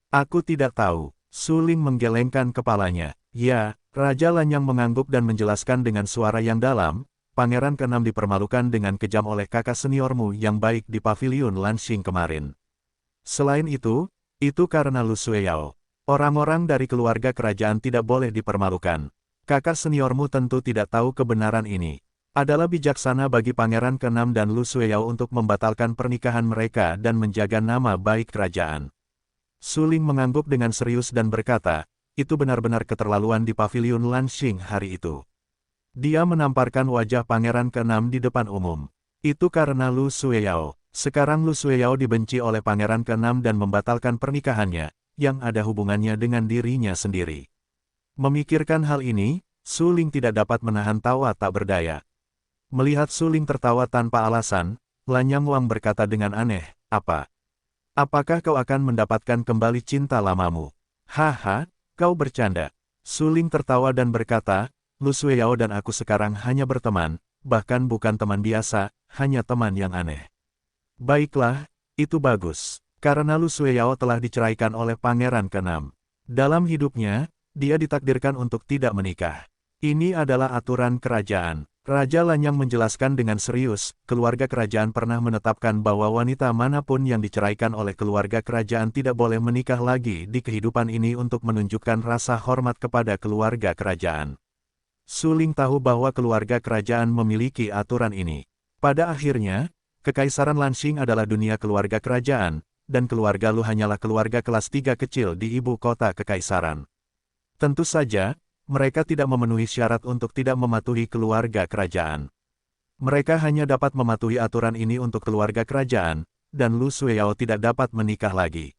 "Aku tidak tahu." Suling menggelengkan kepalanya. "Ya." Raja Lanyang mengangguk dan menjelaskan dengan suara yang dalam, "Pangeran ke-6 dipermalukan dengan kejam oleh kakak seniormu yang baik di pavilion Lanxing kemarin. Selain itu karena Lu Sueyao. Orang-orang dari keluarga kerajaan tidak boleh dipermalukan. Kakak seniormu tentu tidak tahu kebenaran ini. Adalah bijaksana bagi Pangeran ke-6 dan Lu Sueyao untuk membatalkan pernikahan mereka dan menjaga nama baik kerajaan." Suling mengangguk dengan serius dan berkata, "Itu benar-benar keterlaluan di pavilion Lanxing hari itu." Dia menamparkan wajah Pangeran ke-6 di depan umum. "Itu karena Lu Sueyao. Sekarang Lu Sueyao dibenci oleh Pangeran ke-6 dan membatalkan pernikahannya, yang ada hubungannya dengan dirinya sendiri." Memikirkan hal ini, Suling tidak dapat menahan tawa tak berdaya. Melihat Suling tertawa tanpa alasan, Lanyang Wang berkata dengan aneh, Apakah kau akan mendapatkan kembali cinta lamamu?" "Haha, kau bercanda." Suling tertawa dan berkata, "Lu Sueyao dan aku sekarang hanya berteman, bahkan bukan teman biasa, hanya teman yang aneh." "Baiklah, itu bagus. Karena Lu Sueyao telah diceraikan oleh Pangeran ke-6. Dalam hidupnya, dia ditakdirkan untuk tidak menikah. Ini adalah aturan kerajaan." Raja Lanyang menjelaskan dengan serius, keluarga kerajaan pernah menetapkan bahwa wanita manapun yang diceraikan oleh keluarga kerajaan tidak boleh menikah lagi di kehidupan ini untuk menunjukkan rasa hormat kepada keluarga kerajaan. Suling tahu bahwa keluarga kerajaan memiliki aturan ini. Pada akhirnya, Kekaisaran Lanxing adalah dunia keluarga kerajaan, dan keluarga Lu hanyalah keluarga kelas 3 kecil di ibu kota kekaisaran. Tentu saja, mereka tidak memenuhi syarat untuk tidak mematuhi keluarga kerajaan. Mereka hanya dapat mematuhi aturan ini untuk keluarga kerajaan, dan Lu Sueyao tidak dapat menikah lagi.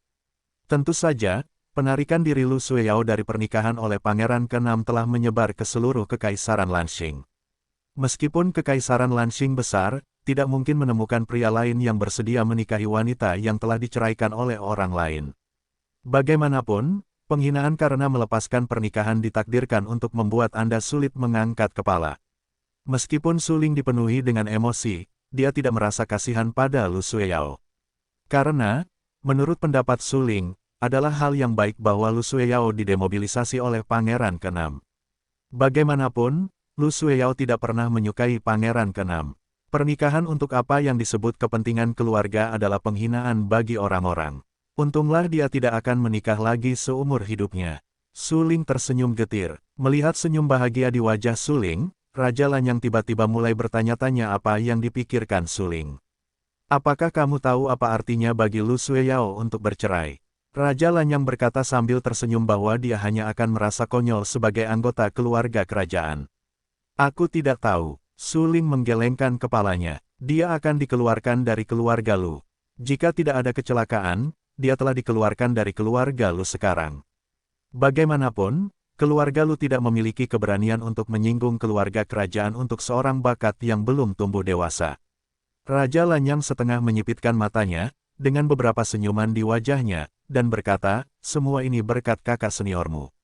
Tentu saja, penarikan diri Lu Sueyao dari pernikahan oleh Pangeran ke-6 telah menyebar ke seluruh Kekaisaran Lanxing. Meskipun Kekaisaran Lanxing besar, tidak mungkin menemukan pria lain yang bersedia menikahi wanita yang telah diceraikan oleh orang lain. Bagaimanapun, penghinaan karena melepaskan pernikahan ditakdirkan untuk membuat Anda sulit mengangkat kepala. Meskipun Suling dipenuhi dengan emosi, dia tidak merasa kasihan pada Lu Sueyao. Karena, menurut pendapat Suling, adalah hal yang baik bahwa Lu Sueyao didemobilisasi oleh Pangeran ke-6. Bagaimanapun, Lu Sueyao tidak pernah menyukai Pangeran ke-6. Pernikahan untuk apa yang disebut kepentingan keluarga adalah penghinaan bagi orang-orang. Untunglah dia tidak akan menikah lagi seumur hidupnya. Suling tersenyum getir. Melihat senyum bahagia di wajah Suling, Raja Lanyang tiba-tiba mulai bertanya-tanya apa yang dipikirkan Suling. Apakah kamu tahu apa artinya bagi Lu Sueyao untuk bercerai? Raja Lanyang berkata sambil tersenyum bahwa dia hanya akan merasa konyol sebagai anggota keluarga kerajaan. Aku tidak tahu. Suling menggelengkan kepalanya. Dia akan dikeluarkan dari keluarga Lu. Jika tidak ada kecelakaan, dia telah dikeluarkan dari keluarga Lu sekarang. Bagaimanapun, keluarga Lu tidak memiliki keberanian untuk menyinggung keluarga kerajaan untuk seorang bakat yang belum tumbuh dewasa. Raja Lanyang setengah menyipitkan matanya, dengan beberapa senyuman di wajahnya, dan berkata, semua ini berkat kakak seniormu.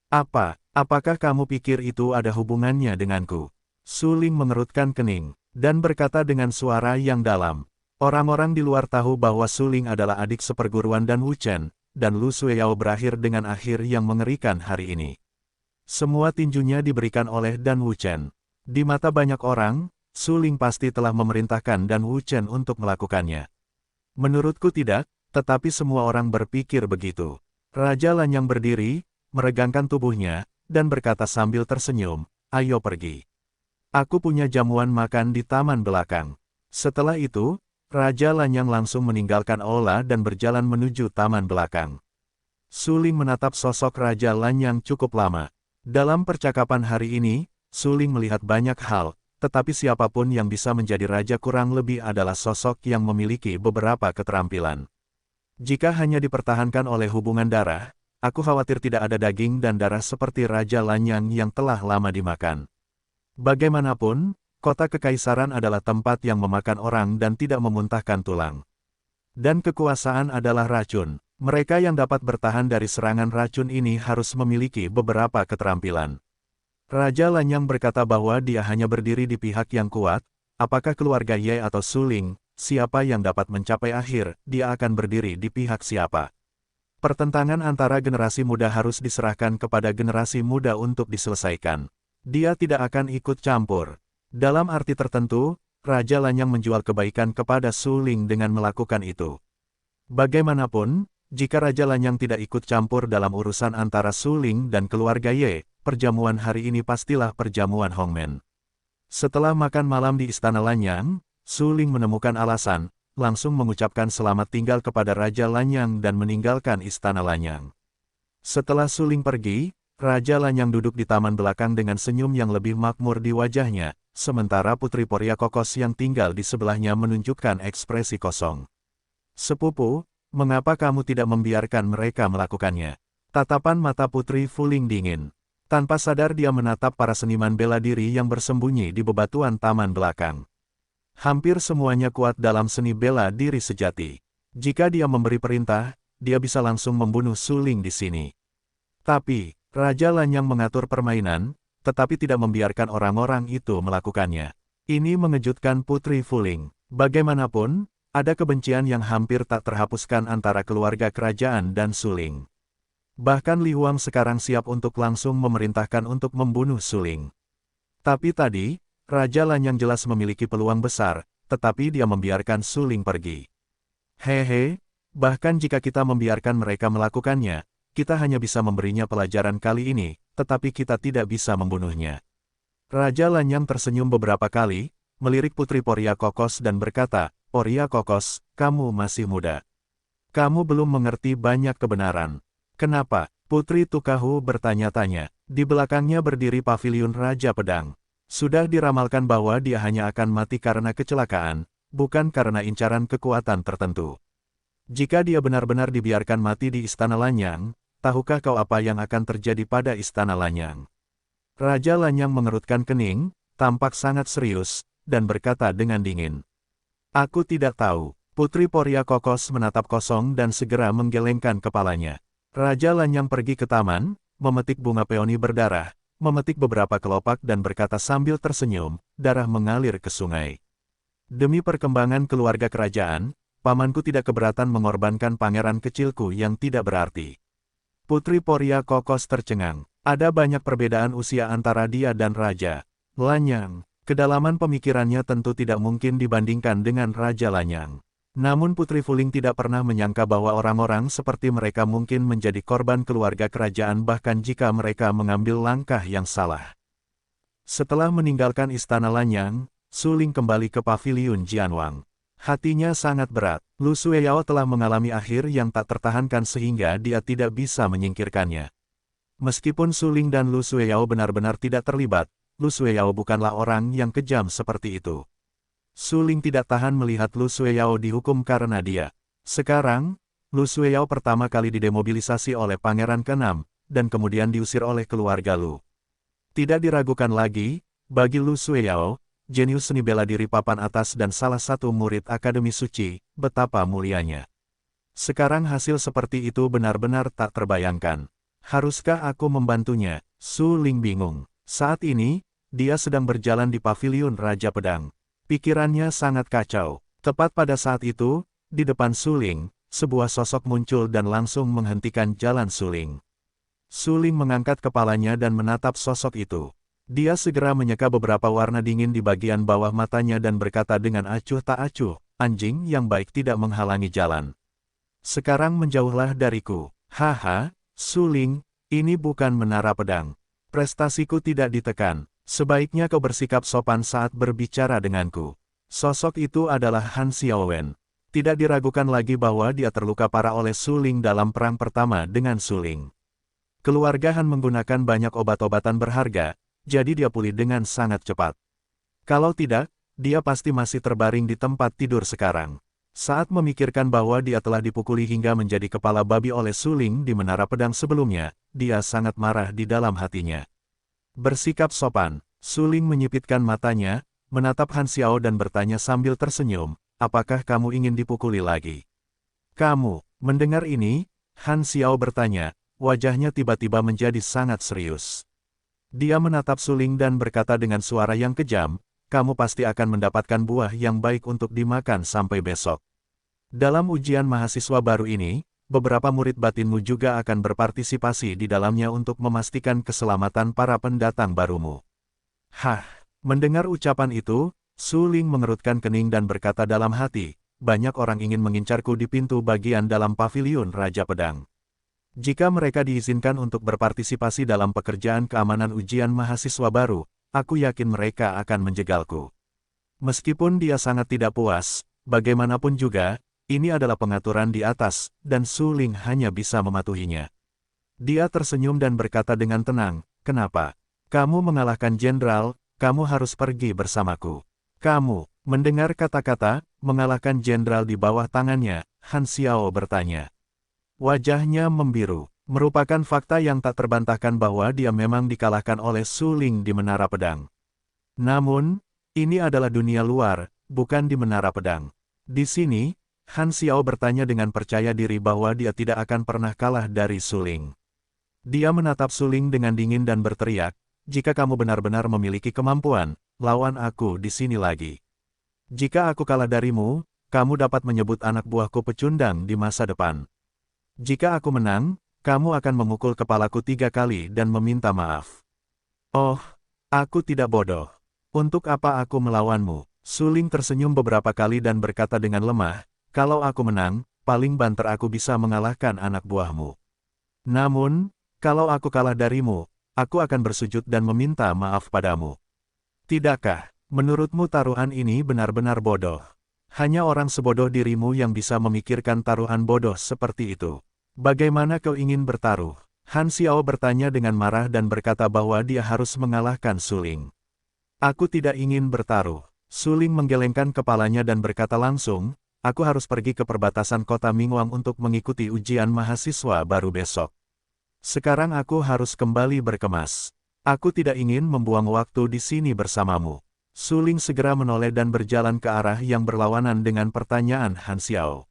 Apakah kamu pikir itu ada hubungannya denganku? Suling mengerutkan kening, dan berkata dengan suara yang dalam. Orang-orang di luar tahu bahwa Suling adalah adik seperguruan Dan Wuchen, dan Lu Sueyao berakhir dengan akhir yang mengerikan hari ini. Semua tinjunya diberikan oleh Dan Wuchen. Di mata banyak orang, Suling pasti telah memerintahkan Dan Wuchen untuk melakukannya. Menurutku tidak, tetapi semua orang berpikir begitu. Raja Lanyang berdiri, meregangkan tubuhnya, dan berkata sambil tersenyum, ayo pergi. Aku punya jamuan makan di taman belakang. Setelah itu, Raja Lanyang langsung meninggalkan aula dan berjalan menuju taman belakang. Suling menatap sosok Raja Lanyang cukup lama. Dalam percakapan hari ini, Suling melihat banyak hal, tetapi siapapun yang bisa menjadi raja kurang lebih adalah sosok yang memiliki beberapa keterampilan. Jika hanya dipertahankan oleh hubungan darah, aku khawatir tidak ada daging dan darah seperti Raja Lanyang yang telah lama dimakan. Bagaimanapun, kota kekaisaran adalah tempat yang memakan orang dan tidak memuntahkan tulang. Dan kekuasaan adalah racun. Mereka yang dapat bertahan dari serangan racun ini harus memiliki beberapa keterampilan. Raja Lanyang berkata bahwa dia hanya berdiri di pihak yang kuat, apakah keluarga Ye atau Suling, siapa yang dapat mencapai akhir, dia akan berdiri di pihak siapa. Pertentangan antara generasi muda harus diserahkan kepada generasi muda untuk diselesaikan. Dia tidak akan ikut campur. Dalam arti tertentu, Raja Lanyang menjual kebaikan kepada Suling dengan melakukan itu. Bagaimanapun, jika Raja Lanyang tidak ikut campur dalam urusan antara Suling dan keluarga Ye, perjamuan hari ini pastilah perjamuan Hongmen. Setelah makan malam di Istana Lanyang, Suling menemukan alasan, langsung mengucapkan selamat tinggal kepada Raja Lanyang dan meninggalkan Istana Lanyang. Setelah Suling pergi, Raja Lanyang duduk di taman belakang dengan senyum yang lebih makmur di wajahnya, sementara Putri Poria Kokos yang tinggal di sebelahnya menunjukkan ekspresi kosong. Sepupu, mengapa kamu tidak membiarkan mereka melakukannya? Tatapan mata Putri Fuling dingin. Tanpa sadar dia menatap para seniman bela diri yang bersembunyi di bebatuan taman belakang. Hampir semuanya kuat dalam seni bela diri sejati. Jika dia memberi perintah, dia bisa langsung membunuh Suling di sini. Tapi, Raja Lanyang mengatur permainan, tetapi tidak membiarkan orang-orang itu melakukannya. Ini mengejutkan Putri Fuling. Bagaimanapun, ada kebencian yang hampir tak terhapuskan antara keluarga kerajaan dan Suling. Bahkan Li Huang sekarang siap untuk langsung memerintahkan untuk membunuh Suling. Tapi tadi, Raja Lanyang jelas memiliki peluang besar, tetapi dia membiarkan Suling pergi. Hehe, bahkan jika kita membiarkan mereka melakukannya, kita hanya bisa memberinya pelajaran kali ini, tetapi kita tidak bisa membunuhnya. Raja Lanyang tersenyum beberapa kali, melirik Putri Poria Kokos dan berkata, Poria Kokos, kamu masih muda. Kamu belum mengerti banyak kebenaran. Kenapa? Putri Tukahu bertanya-tanya. Di belakangnya berdiri paviliun Raja Pedang. Sudah diramalkan bahwa dia hanya akan mati karena kecelakaan, bukan karena incaran kekuatan tertentu. Jika dia benar-benar dibiarkan mati di Istana Lanyang, tahukah kau apa yang akan terjadi pada Istana Lanyang? Raja Lanyang mengerutkan kening, tampak sangat serius, dan berkata dengan dingin. Aku tidak tahu. Putri Poria Kokos menatap kosong dan segera menggelengkan kepalanya. Raja Lanyang pergi ke taman, memetik bunga peoni berdarah, memetik beberapa kelopak dan berkata sambil tersenyum, darah mengalir ke sungai. Demi perkembangan keluarga kerajaan, pamanku tidak keberatan mengorbankan pangeran kecilku yang tidak berarti. Putri Poria Kokos tercengang. Ada banyak perbedaan usia antara dia dan Raja Lanyang. Kedalaman pemikirannya tentu tidak mungkin dibandingkan dengan Raja Lanyang. Namun Putri Fuling tidak pernah menyangka bahwa orang-orang seperti mereka mungkin menjadi korban keluarga kerajaan bahkan jika mereka mengambil langkah yang salah. Setelah meninggalkan Istana Lanyang, Su Ling kembali ke paviliun Jianwang. Hatinya sangat berat. Lu Sueyao telah mengalami akhir yang tak tertahankan sehingga dia tidak bisa menyingkirkannya. Meskipun Su Ling dan Lu Sueyao benar-benar tidak terlibat, Lu Sueyao bukanlah orang yang kejam seperti itu. Su Ling tidak tahan melihat Lu Sueyao dihukum karena dia. Sekarang, Lu Sueyao pertama kali didemobilisasi oleh Pangeran ke-6, dan kemudian diusir oleh keluarga Lu. Tidak diragukan lagi, bagi Lu Sueyao, jenius seni bela diri papan atas dan salah satu murid Akademi Suci, betapa mulianya. Sekarang hasil seperti itu benar-benar tak terbayangkan. Haruskah aku membantunya? Su Ling bingung. Saat ini, dia sedang berjalan di paviliun Raja Pedang. Pikirannya sangat kacau. Tepat pada saat itu, di depan Su Ling, sebuah sosok muncul dan langsung menghentikan jalan Su Ling. Su Ling mengangkat kepalanya dan menatap sosok itu. Dia segera menyeka beberapa warna dingin di bagian bawah matanya dan berkata dengan acuh tak acuh, anjing yang baik tidak menghalangi jalan. Sekarang menjauhlah dariku. Haha, Su Ling, ini bukan menara pedang. Prestasiku tidak ditekan. Sebaiknya kau bersikap sopan saat berbicara denganku. Sosok itu adalah Han Xiaowen. Tidak diragukan lagi bahwa dia terluka parah oleh Su Ling dalam perang pertama dengan Su Ling. Keluarga Han menggunakan banyak obat-obatan berharga, jadi dia pulih dengan sangat cepat. Kalau tidak, dia pasti masih terbaring di tempat tidur sekarang. Saat memikirkan bahwa dia telah dipukuli hingga menjadi kepala babi oleh Su Ling di menara pedang sebelumnya, dia sangat marah di dalam hatinya. Bersikap sopan, Su Ling menyipitkan matanya, menatap Han Xiao dan bertanya sambil tersenyum, apakah kamu ingin dipukuli lagi? Kamu, mendengar ini, Han Xiao bertanya, wajahnya tiba-tiba menjadi sangat serius. Dia menatap Su Ling dan berkata dengan suara yang kejam, kamu pasti akan mendapatkan buah yang baik untuk dimakan sampai besok. Dalam ujian mahasiswa baru ini, beberapa murid batinmu juga akan berpartisipasi di dalamnya untuk memastikan keselamatan para pendatang barumu. Hah, mendengar ucapan itu, Su Ling mengerutkan kening dan berkata dalam hati, banyak orang ingin mengincarku di pintu bagian dalam paviliun Raja Pedang. Jika mereka diizinkan untuk berpartisipasi dalam pekerjaan keamanan ujian mahasiswa baru, aku yakin mereka akan menjegalku. Meskipun dia sangat tidak puas, bagaimanapun juga, ini adalah pengaturan di atas, dan Su Ling hanya bisa mematuhinya. Dia tersenyum dan berkata dengan tenang, kenapa? Kamu mengalahkan jenderal, kamu harus pergi bersamaku. Kamu, mendengar kata-kata, mengalahkan jenderal di bawah tangannya, Han Xiao bertanya. Wajahnya membiru, merupakan fakta yang tak terbantahkan bahwa dia memang dikalahkan oleh Su Ling di menara pedang. Namun, ini adalah dunia luar, bukan di menara pedang. Di sini, Han Xiao bertanya dengan percaya diri bahwa dia tidak akan pernah kalah dari Su Ling. Dia menatap Su Ling dengan dingin dan berteriak, jika kamu benar-benar memiliki kemampuan, lawan aku di sini lagi. Jika aku kalah darimu, kamu dapat menyebut anak buahku pecundang di masa depan. Jika aku menang, kamu akan memukul kepalaku 3 kali dan meminta maaf. Oh, aku tidak bodoh. Untuk apa aku melawanmu? Su Ling tersenyum beberapa kali dan berkata dengan lemah, kalau aku menang, paling banter aku bisa mengalahkan anak buahmu. Namun, kalau aku kalah darimu, aku akan bersujud dan meminta maaf padamu. Tidakkah, menurutmu taruhan ini benar-benar bodoh? Hanya orang sebodoh dirimu yang bisa memikirkan taruhan bodoh seperti itu. Bagaimana kau ingin bertaruh? Han Xiao bertanya dengan marah dan berkata bahwa dia harus mengalahkan Su Ling. Aku tidak ingin bertaruh. Su Ling menggelengkan kepalanya dan berkata langsung, aku harus pergi ke perbatasan kota Mingwang untuk mengikuti ujian mahasiswa baru besok. Sekarang aku harus kembali berkemas. Aku tidak ingin membuang waktu di sini bersamamu. Su Ling segera menoleh dan berjalan ke arah yang berlawanan dengan pertanyaan Han Xiao.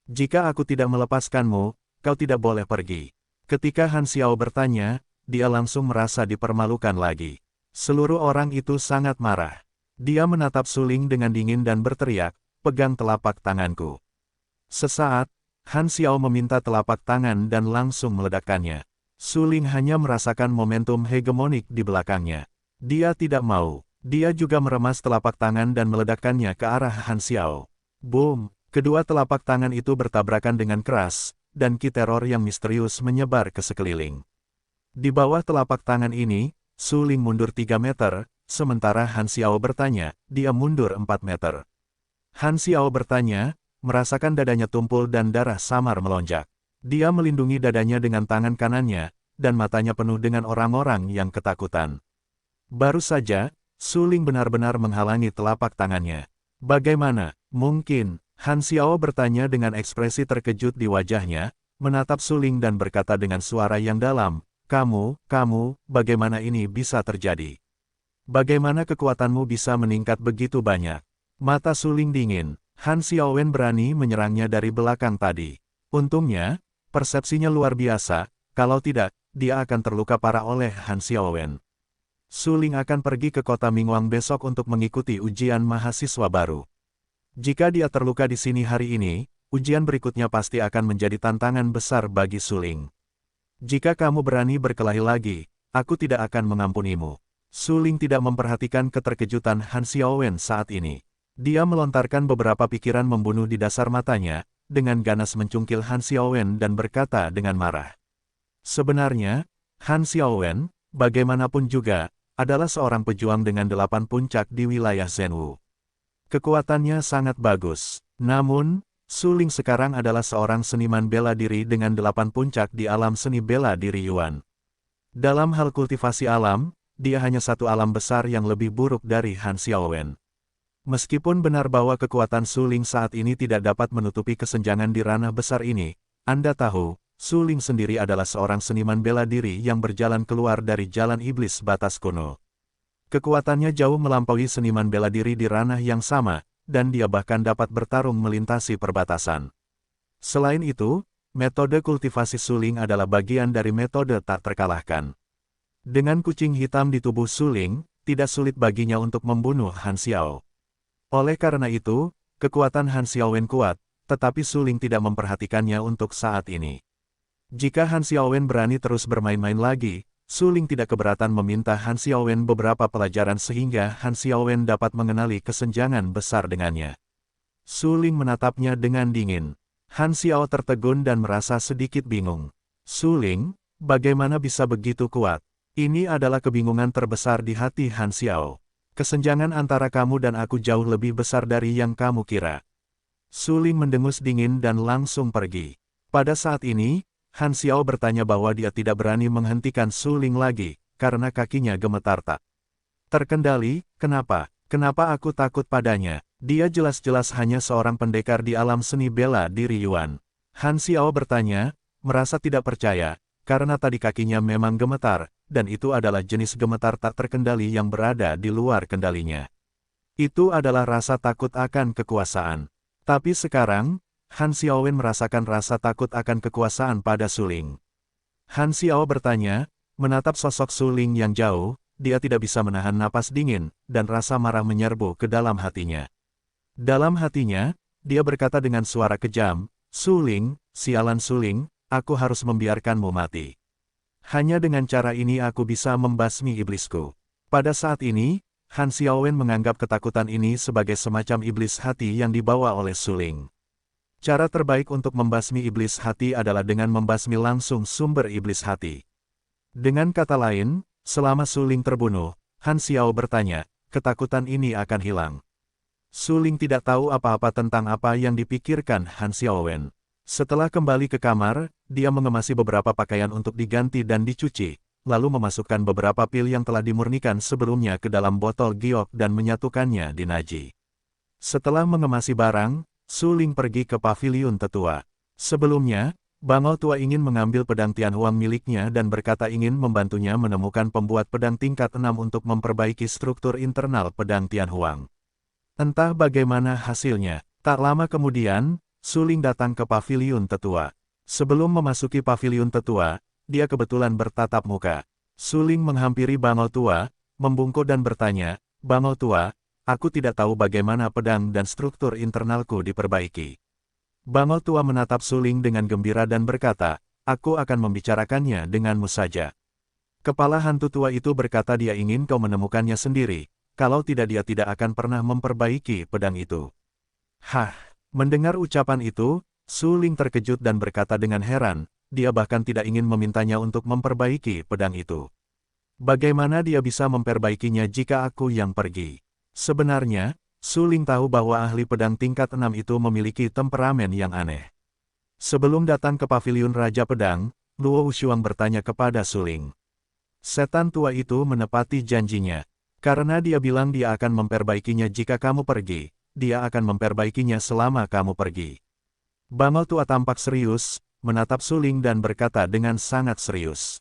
Jika aku tidak melepaskanmu, kau tidak boleh pergi. Ketika Han Xiao bertanya, dia langsung merasa dipermalukan lagi. Seluruh orang itu sangat marah. Dia menatap Su Ling dengan dingin dan berteriak, pegang telapak tanganku. Sesaat, Han Xiao meminta telapak tangan dan langsung meledakkannya. Su Ling hanya merasakan momentum hegemonik di belakangnya. Dia tidak mau. Dia juga meremas telapak tangan dan meledakkannya ke arah Han Xiao. Boom! Kedua telapak tangan itu bertabrakan dengan keras, dan ki teror yang misterius menyebar ke sekeliling. Di bawah telapak tangan ini, Su Ling mundur 3 meter, sementara Han Xiao bertanya, dia mundur 4 meter. Han Xiao bertanya, merasakan dadanya tumpul dan darah samar melonjak. Dia melindungi dadanya dengan tangan kanannya, dan matanya penuh dengan orang-orang yang ketakutan. Baru saja, Su Ling benar-benar menghalangi telapak tangannya. Bagaimana? Mungkin, Han Xiao bertanya dengan ekspresi terkejut di wajahnya, menatap Su Ling dan berkata dengan suara yang dalam, kamu, bagaimana ini bisa terjadi? Bagaimana kekuatanmu bisa meningkat begitu banyak? Mata Su Ling dingin, Han Xiaowen berani menyerangnya dari belakang tadi. Untungnya, persepsinya luar biasa, kalau tidak, dia akan terluka parah oleh Han Xiaowen. Su Ling akan pergi ke kota Mingwang besok untuk mengikuti ujian mahasiswa baru. Jika dia terluka di sini hari ini, ujian berikutnya pasti akan menjadi tantangan besar bagi Su Ling. Jika kamu berani berkelahi lagi, aku tidak akan mengampunimu. Su Ling tidak memperhatikan keterkejutan Han Xiaowen saat ini. Dia melontarkan beberapa pikiran membunuh di dasar matanya, dengan ganas mencungkil Han Xiaowen dan berkata dengan marah. Sebenarnya, Han Xiaowen, bagaimanapun juga, adalah seorang pejuang dengan 8 puncak di wilayah Zhenwu. Kekuatannya sangat bagus. Namun, Su Ling sekarang adalah seorang seniman bela diri dengan 8 puncak di alam seni bela diri Yuan. Dalam hal kultivasi alam, dia hanya satu alam besar yang lebih buruk dari Han Xiaowen. Meskipun benar bahwa kekuatan Su Ling saat ini tidak dapat menutupi kesenjangan di ranah besar ini, Anda tahu, Su Ling sendiri adalah seorang seniman bela diri yang berjalan keluar dari jalan iblis batas kuno. Kekuatannya jauh melampaui seniman bela diri di ranah yang sama, dan dia bahkan dapat bertarung melintasi perbatasan. Selain itu, metode kultivasi Su Ling adalah bagian dari metode tak terkalahkan. Dengan kucing hitam di tubuh Su Ling, tidak sulit baginya untuk membunuh Han Xiao. Oleh karena itu, kekuatan Han Xiaowen kuat, tetapi Su Ling tidak memperhatikannya untuk saat ini. Jika Han Xiaowen berani terus bermain-main lagi, Su Ling tidak keberatan meminta Han Xiaowen beberapa pelajaran sehingga Han Xiaowen dapat mengenali kesenjangan besar dengannya. Su Ling menatapnya dengan dingin. Han Xiao tertegun dan merasa sedikit bingung. Su Ling, bagaimana bisa begitu kuat? Ini adalah kebingungan terbesar di hati Han Xiao. Kesenjangan antara kamu dan aku jauh lebih besar dari yang kamu kira. Su Ling mendengus dingin dan langsung pergi. Pada saat ini, Han Xiao bertanya bahwa dia tidak berani menghentikan Su Ling lagi, karena kakinya gemetar tak terkendali. Kenapa? Kenapa aku takut padanya? Dia jelas-jelas hanya seorang pendekar di alam seni bela diri Yuan. Han Xiao bertanya, merasa tidak percaya, karena tadi kakinya memang gemetar, dan itu adalah jenis gemetar tak terkendali yang berada di luar kendalinya. Itu adalah rasa takut akan kekuasaan. Tapi sekarang, Han Xiaowen merasakan rasa takut akan kekuasaan pada Su Ling. Han Xiao bertanya, menatap sosok Su Ling yang jauh, dia tidak bisa menahan napas dingin, dan rasa marah menyerbu ke dalam hatinya. Dalam hatinya, dia berkata dengan suara kejam, Su Ling, sialan Su Ling, aku harus membiarkanmu mati. Hanya dengan cara ini aku bisa membasmi iblisku. Pada saat ini, Han Xiaowen menganggap ketakutan ini sebagai semacam iblis hati yang dibawa oleh Su Ling. Cara terbaik untuk membasmi iblis hati adalah dengan membasmi langsung sumber iblis hati. Dengan kata lain, selama Su Ling terbunuh, Han Xiao bertanya, ketakutan ini akan hilang. Suling tidak tahu apa-apa tentang apa yang dipikirkan Han Xiaowen. Setelah kembali ke kamar, dia mengemasi beberapa pakaian untuk diganti dan dicuci, lalu memasukkan beberapa pil yang telah dimurnikan sebelumnya ke dalam botol giok dan menyatukannya di Naji. Setelah mengemasi barang, Suling pergi ke paviliun tetua. Sebelumnya, Bangau tua ingin mengambil pedang Tianhuang miliknya dan berkata ingin membantunya menemukan pembuat pedang tingkat 6 untuk memperbaiki struktur internal pedang Tianhuang. Entah bagaimana hasilnya, tak lama kemudian, Suling datang ke paviliun tetua. Sebelum memasuki paviliun tetua, dia kebetulan bertatap muka. Suling menghampiri Bangau tua, membungkuk dan bertanya, "Bangau tua, aku tidak tahu bagaimana pedang dan struktur internalku diperbaiki." Bangau tua menatap Suling dengan gembira dan berkata, "Aku akan membicarakannya denganmu saja." Kepala hantu tua itu berkata dia ingin kau menemukannya sendiri, kalau tidak dia tidak akan pernah memperbaiki pedang itu. Hah, mendengar ucapan itu, Suling terkejut dan berkata dengan heran, dia bahkan tidak ingin memintanya untuk memperbaiki pedang itu. Bagaimana dia bisa memperbaikinya jika aku yang pergi? Sebenarnya, Suling tahu bahwa ahli pedang tingkat 6 itu memiliki temperamen yang aneh. Sebelum datang ke paviliun Raja Pedang, Luo Wuxiang bertanya kepada Suling. Setan tua itu menepati janjinya. Karena dia bilang dia akan memperbaikinya jika kamu pergi, dia akan memperbaikinya selama kamu pergi. Bangau tua tampak serius, menatap Suling dan berkata dengan sangat serius.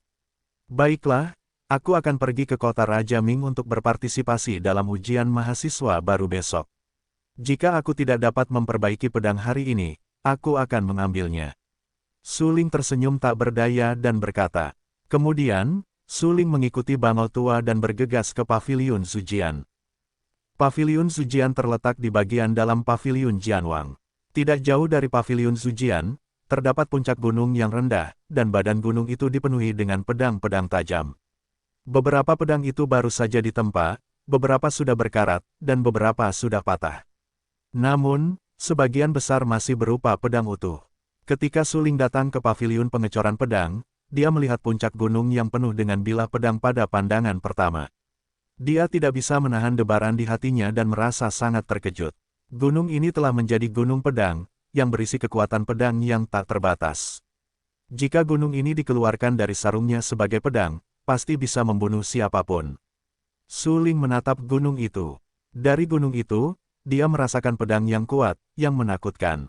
Baiklah, aku akan pergi ke kota Raja Ming untuk berpartisipasi dalam ujian mahasiswa baru besok. Jika aku tidak dapat memperbaiki pedang hari ini, aku akan mengambilnya. Suling tersenyum tak berdaya dan berkata. Kemudian, Suling mengikuti Bangau tua dan bergegas ke paviliun Zujian. Paviliun Zujian terletak di bagian dalam paviliun Jianwang. Tidak jauh dari paviliun Zujian, terdapat puncak gunung yang rendah, dan badan gunung itu dipenuhi dengan pedang-pedang tajam. Beberapa pedang itu baru saja ditempa, beberapa sudah berkarat, dan beberapa sudah patah. Namun, sebagian besar masih berupa pedang utuh. Ketika Suling datang ke paviliun pengecoran pedang, dia melihat puncak gunung yang penuh dengan bilah pedang pada pandangan pertama. Dia tidak bisa menahan debaran di hatinya dan merasa sangat terkejut. Gunung ini telah menjadi gunung pedang, yang berisi kekuatan pedang yang tak terbatas. Jika gunung ini dikeluarkan dari sarungnya sebagai pedang, pasti bisa membunuh siapapun. Suling menatap gunung itu. Dari gunung itu, dia merasakan pedang yang kuat, yang menakutkan.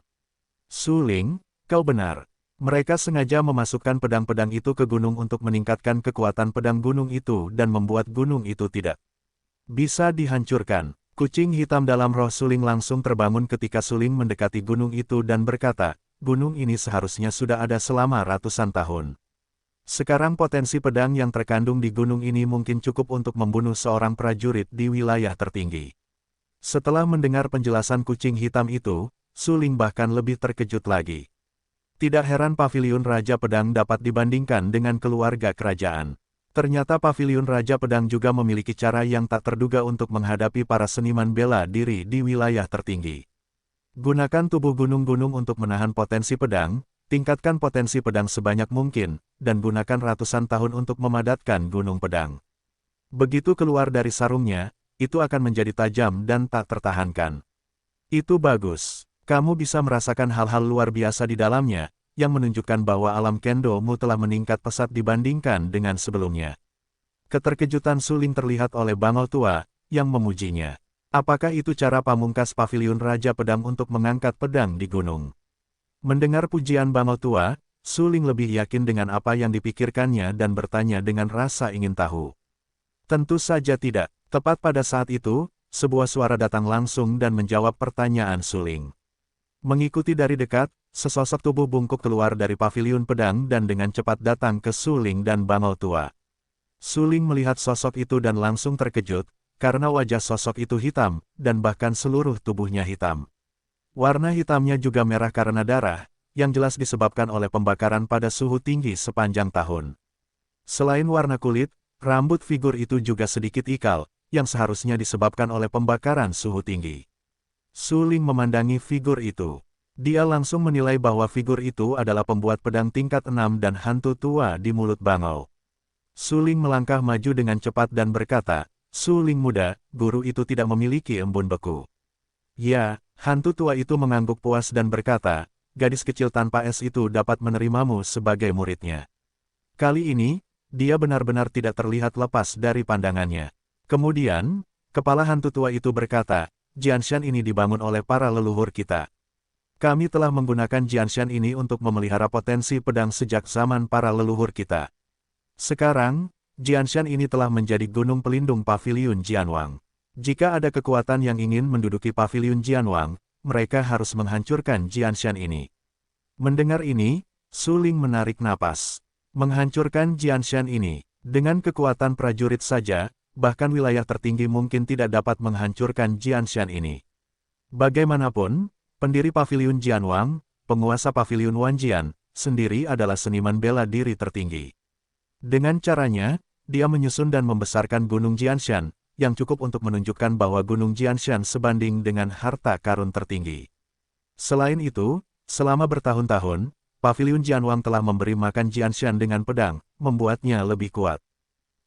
Suling, kau benar. Mereka sengaja memasukkan pedang-pedang itu ke gunung untuk meningkatkan kekuatan pedang gunung itu dan membuat gunung itu tidak bisa dihancurkan. Kucing hitam dalam roh Suling langsung terbangun ketika Suling mendekati gunung itu dan berkata, gunung ini seharusnya sudah ada selama ratusan tahun. Sekarang potensi pedang yang terkandung di gunung ini mungkin cukup untuk membunuh seorang prajurit di wilayah tertinggi. Setelah mendengar penjelasan kucing hitam itu, Suling bahkan lebih terkejut lagi. Tidak heran paviliun Raja Pedang dapat dibandingkan dengan keluarga kerajaan. Ternyata paviliun Raja Pedang juga memiliki cara yang tak terduga untuk menghadapi para seniman bela diri di wilayah tertinggi. Gunakan tubuh gunung-gunung untuk menahan potensi pedang, tingkatkan potensi pedang sebanyak mungkin, dan gunakan ratusan tahun untuk memadatkan gunung pedang. Begitu keluar dari sarungnya, itu akan menjadi tajam dan tak tertahankan. Itu bagus. Kamu bisa merasakan hal-hal luar biasa di dalamnya, yang menunjukkan bahwa alam kendo-mu telah meningkat pesat dibandingkan dengan sebelumnya. Keterkejutan Suling terlihat oleh Bangau tua, yang memujinya. Apakah itu cara pamungkas paviliun Raja Pedang untuk mengangkat pedang di gunung? Mendengar pujian Bangau tua, Suling lebih yakin dengan apa yang dipikirkannya dan bertanya dengan rasa ingin tahu. Tentu saja tidak. Tepat pada saat itu, sebuah suara datang langsung dan menjawab pertanyaan Suling. Mengikuti dari dekat, sesosok tubuh bungkuk keluar dari paviliun pedang dan dengan cepat datang ke Suling dan Bangau tua. Suling melihat sosok itu dan langsung terkejut, karena wajah sosok itu hitam, dan bahkan seluruh tubuhnya hitam. Warna hitamnya juga merah karena darah, yang jelas disebabkan oleh pembakaran pada suhu tinggi sepanjang tahun. Selain warna kulit, rambut figur itu juga sedikit ikal, yang seharusnya disebabkan oleh pembakaran suhu tinggi. Suling memandangi figur itu. Dia langsung menilai bahwa figur itu adalah pembuat pedang tingkat 6 dan hantu tua di mulut Bangau. Suling melangkah maju dengan cepat dan berkata, Su Ling muda, guru itu tidak memiliki embun beku. Ya, hantu tua itu mengangguk puas dan berkata, gadis kecil tanpa es itu dapat menerimamu sebagai muridnya. Kali ini, dia benar-benar tidak terlihat lepas dari pandangannya. Kemudian, kepala hantu tua itu berkata, Jianshan ini dibangun oleh para leluhur kita. Kami telah menggunakan Jianshan ini untuk memelihara potensi pedang sejak zaman para leluhur kita. Sekarang, Jianshan ini telah menjadi gunung pelindung Paviliun Jianwang. Jika ada kekuatan yang ingin menduduki Paviliun Jianwang, mereka harus menghancurkan Jianshan ini. Mendengar ini, Su Ling menarik napas. Menghancurkan Jianshan ini, dengan kekuatan prajurit saja, bahkan wilayah tertinggi mungkin tidak dapat menghancurkan Jianshan ini. Bagaimanapun, pendiri Paviliun Jianwang, penguasa Paviliun Wanjian, sendiri adalah seniman bela diri tertinggi. Dengan caranya, dia menyusun dan membesarkan Gunung Jianshan, yang cukup untuk menunjukkan bahwa Gunung Jianshan sebanding dengan harta karun tertinggi. Selain itu, selama bertahun-tahun, Paviliun Jianwang telah memberi makan Jianshan dengan pedang, membuatnya lebih kuat.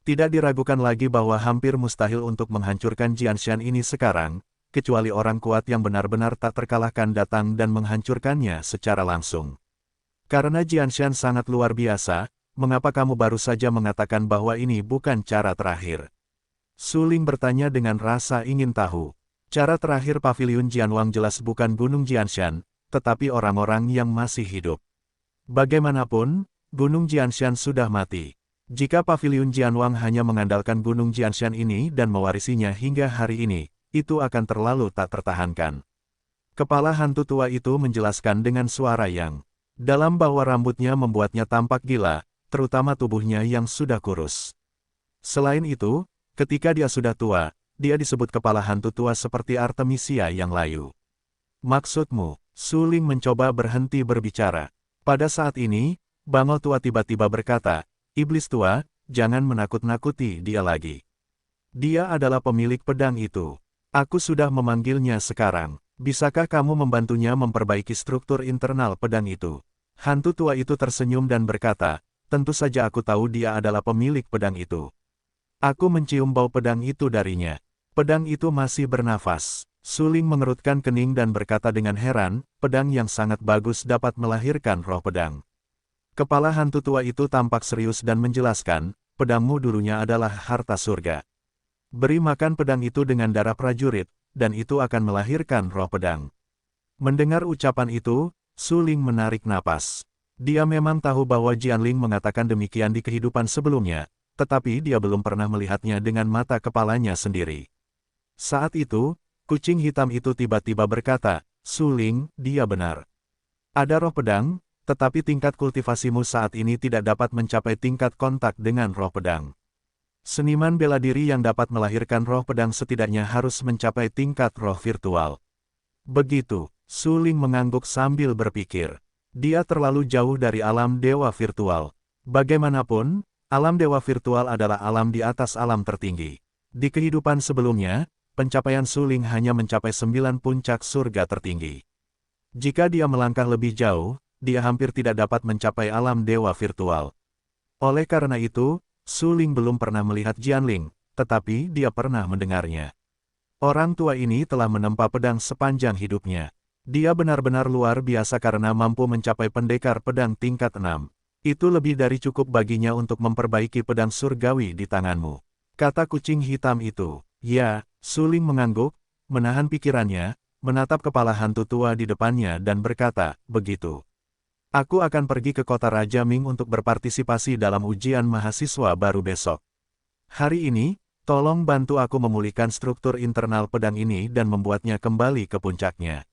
Tidak diragukan lagi bahwa hampir mustahil untuk menghancurkan Jianshan ini sekarang, kecuali orang kuat yang benar-benar tak terkalahkan datang dan menghancurkannya secara langsung. Karena Jianshan sangat luar biasa, mengapa kamu baru saja mengatakan bahwa ini bukan cara terakhir? Su Ling bertanya dengan rasa ingin tahu. Cara terakhir Paviliun Jianwang jelas bukan Gunung Jianshan, tetapi orang-orang yang masih hidup. Bagaimanapun, Gunung Jianshan sudah mati. Jika Paviliun Jianwang hanya mengandalkan Gunung Jianshan ini dan mewarisinya hingga hari ini, itu akan terlalu tak tertahankan. Kepala hantu tua itu menjelaskan dengan suara yang dalam bahwa rambutnya membuatnya tampak gila, terutama tubuhnya yang sudah kurus. Selain itu, ketika dia sudah tua, dia disebut kepala hantu tua seperti Artemisia yang layu. Maksudmu? Su Ling mencoba berhenti berbicara. Pada saat ini, bangau tua tiba-tiba berkata, Iblis tua, jangan menakut-nakuti dia lagi. Dia adalah pemilik pedang itu. Aku sudah memanggilnya sekarang. Bisakah kamu membantunya memperbaiki struktur internal pedang itu? Hantu tua itu tersenyum dan berkata, tentu saja aku tahu dia adalah pemilik pedang itu. Aku mencium bau pedang itu darinya. Pedang itu masih bernafas. Su Ling mengerutkan kening dan berkata dengan heran, pedang yang sangat bagus dapat melahirkan roh pedang. Kepala hantu tua itu tampak serius dan menjelaskan, pedangmu dulunya adalah harta surga. Beri makan pedang itu dengan darah prajurit, dan itu akan melahirkan roh pedang. Mendengar ucapan itu, Su Ling menarik napas. Dia memang tahu bahwa Jianling mengatakan demikian di kehidupan sebelumnya, tetapi dia belum pernah melihatnya dengan mata kepalanya sendiri. Saat itu, kucing hitam itu tiba-tiba berkata, Su Ling, dia benar. Ada roh pedang, tetapi tingkat kultivasimu saat ini tidak dapat mencapai tingkat kontak dengan roh pedang. Seniman bela diri yang dapat melahirkan roh pedang setidaknya harus mencapai tingkat roh virtual. Begitu, Su Ling mengangguk sambil berpikir. Dia terlalu jauh dari alam dewa virtual. Bagaimanapun, alam dewa virtual adalah alam di atas alam tertinggi. Di kehidupan sebelumnya, pencapaian Su Ling hanya mencapai 9 puncak surga tertinggi. Jika dia melangkah lebih jauh, dia hampir tidak dapat mencapai alam dewa virtual. Oleh karena itu, Su Ling belum pernah melihat Jianling, tetapi dia pernah mendengarnya. Orang tua ini telah menempa pedang sepanjang hidupnya. Dia benar-benar luar biasa karena mampu mencapai pendekar pedang tingkat 6. Itu lebih dari cukup baginya untuk memperbaiki pedang surgawi di tanganmu. Kata kucing hitam itu. Ya, Su Ling mengangguk, menahan pikirannya, menatap kepala hantu tua di depannya dan berkata, begitu. Aku akan pergi ke kota Raja Ming untuk berpartisipasi dalam ujian mahasiswa baru besok. Hari ini, tolong bantu aku memulihkan struktur internal pedang ini dan membuatnya kembali ke puncaknya.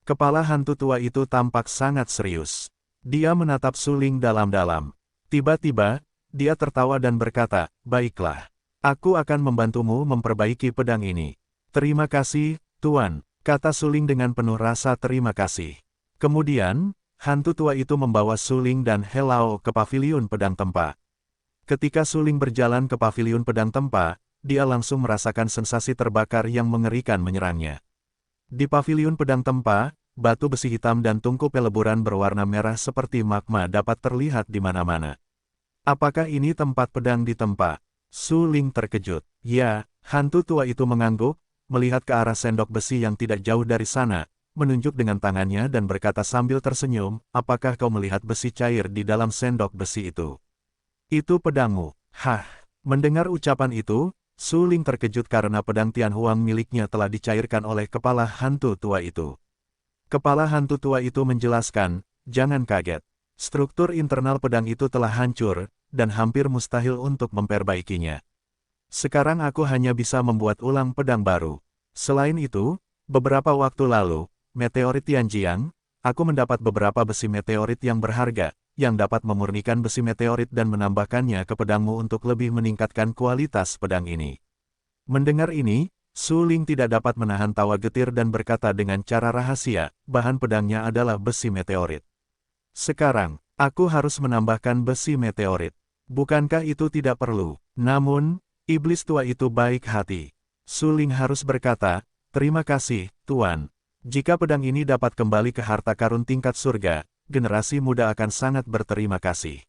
Kepala hantu tua itu tampak sangat serius. Dia menatap Su Ling dalam-dalam. Tiba-tiba, dia tertawa dan berkata, baiklah. Aku akan membantumu memperbaiki pedang ini. Terima kasih, Tuan, kata Su Ling dengan penuh rasa terima kasih. Kemudian, hantu tua itu membawa Su Ling dan He Lao ke paviliun pedang tempa. Ketika Su Ling berjalan ke paviliun pedang tempa, dia langsung merasakan sensasi terbakar yang mengerikan menyerangnya. Di paviliun pedang tempa, batu besi hitam dan tungku peleburan berwarna merah seperti magma dapat terlihat di mana-mana. Apakah ini tempat pedang ditempa? Su Ling terkejut. Ya, Hantu tua itu mengangguk, melihat ke arah sendok besi yang tidak jauh dari sana, menunjuk dengan tangannya dan berkata sambil tersenyum, apakah kau melihat besi cair di dalam sendok besi itu? Itu pedangmu. Hah, mendengar ucapan itu, Su Ling terkejut karena pedang Tianhuang miliknya telah dicairkan oleh kepala hantu tua itu. Kepala hantu tua itu menjelaskan, jangan kaget. Struktur internal pedang itu telah hancur, dan hampir mustahil untuk memperbaikinya. Sekarang aku hanya bisa membuat ulang pedang baru. Selain itu, beberapa waktu lalu, meteorit Tianjiang, aku mendapat beberapa besi meteorit yang berharga, yang dapat memurnikan besi meteorit dan menambahkannya ke pedangmu untuk lebih meningkatkan kualitas pedang ini. Mendengar ini, Su Ling tidak dapat menahan tawa getir dan berkata dengan cara rahasia, bahan pedangnya adalah besi meteorit. Sekarang, aku harus menambahkan besi meteorit. Bukankah itu tidak perlu? Namun, iblis tua itu baik hati. Su Ling harus berkata, terima kasih, Tuan. Jika pedang ini dapat kembali ke harta karun tingkat surga, generasi muda akan sangat berterima kasih.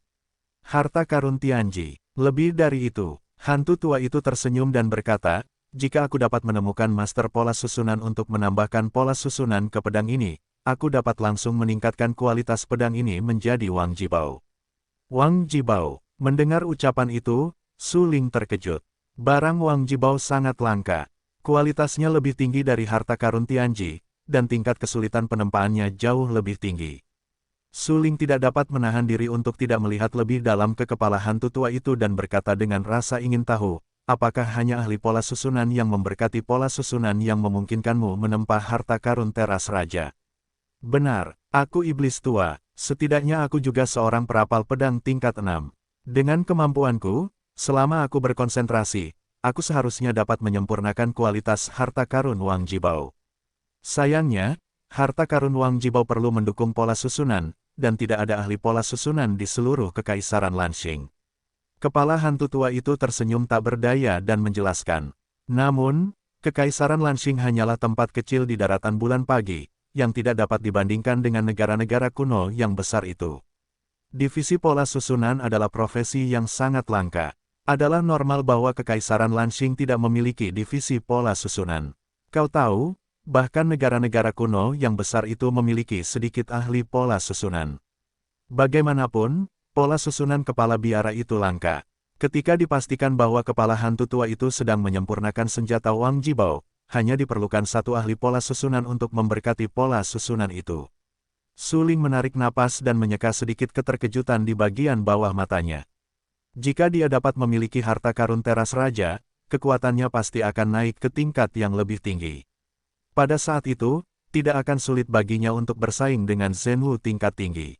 Harta karun Tianji. Lebih dari itu, hantu tua itu tersenyum dan berkata, jika aku dapat menemukan master pola susunan untuk menambahkan pola susunan ke pedang ini, aku dapat langsung meningkatkan kualitas pedang ini menjadi Wang Jibao. Wang Jibao. Mendengar ucapan itu, Su Ling terkejut. Barang Wang Jibao sangat langka. Kualitasnya lebih tinggi dari harta karun Tianji, dan tingkat kesulitan penempaannya jauh lebih tinggi. Su Ling tidak dapat menahan diri untuk tidak melihat lebih dalam ke kepala hantu tua itu dan berkata dengan rasa ingin tahu, apakah hanya ahli pola susunan yang memberkati pola susunan yang memungkinkanmu menempa harta karun teras raja? Benar, aku iblis tua, setidaknya aku juga seorang perapal pedang tingkat 6. Dengan kemampuanku, selama aku berkonsentrasi, aku seharusnya dapat menyempurnakan kualitas harta karun Wang Jibao. Sayangnya, harta karun Wang Jibao perlu mendukung pola susunan, dan tidak ada ahli pola susunan di seluruh Kekaisaran Lanxing. Kepala hantu tua itu tersenyum tak berdaya dan menjelaskan. Namun, Kekaisaran Lanxing hanyalah tempat kecil di daratan bulan pagi, yang tidak dapat dibandingkan dengan negara-negara kuno yang besar itu. Divisi pola susunan adalah profesi yang sangat langka. Adalah normal bahwa Kekaisaran Lanxing tidak memiliki divisi pola susunan. Kau tahu, bahkan negara-negara kuno yang besar itu memiliki sedikit ahli pola susunan. Bagaimanapun, pola susunan kepala biara itu langka. Ketika dipastikan bahwa kepala hantu tua itu sedang menyempurnakan senjata Wang Jibao, hanya diperlukan satu ahli pola susunan untuk memberkati pola susunan itu. Su Ling menarik napas dan menyeka sedikit keterkejutan di bagian bawah matanya. Jika dia dapat memiliki harta karun teras raja, kekuatannya pasti akan naik ke tingkat yang lebih tinggi. Pada saat itu, tidak akan sulit baginya untuk bersaing dengan Zhenwu tingkat tinggi.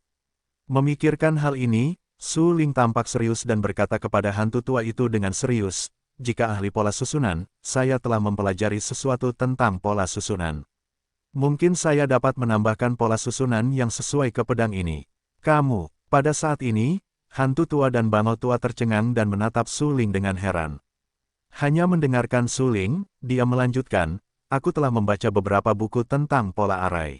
Memikirkan hal ini, Su Ling tampak serius dan berkata kepada hantu tua itu dengan serius, jika ahli pola susunan, saya telah mempelajari sesuatu tentang pola susunan. Mungkin saya dapat menambahkan pola susunan yang sesuai ke pedang ini. Kamu, pada saat ini, hantu tua dan bangau tua tercengang dan menatap Su Ling dengan heran. Hanya mendengarkan Su Ling, dia melanjutkan, aku telah membaca beberapa buku tentang pola arai.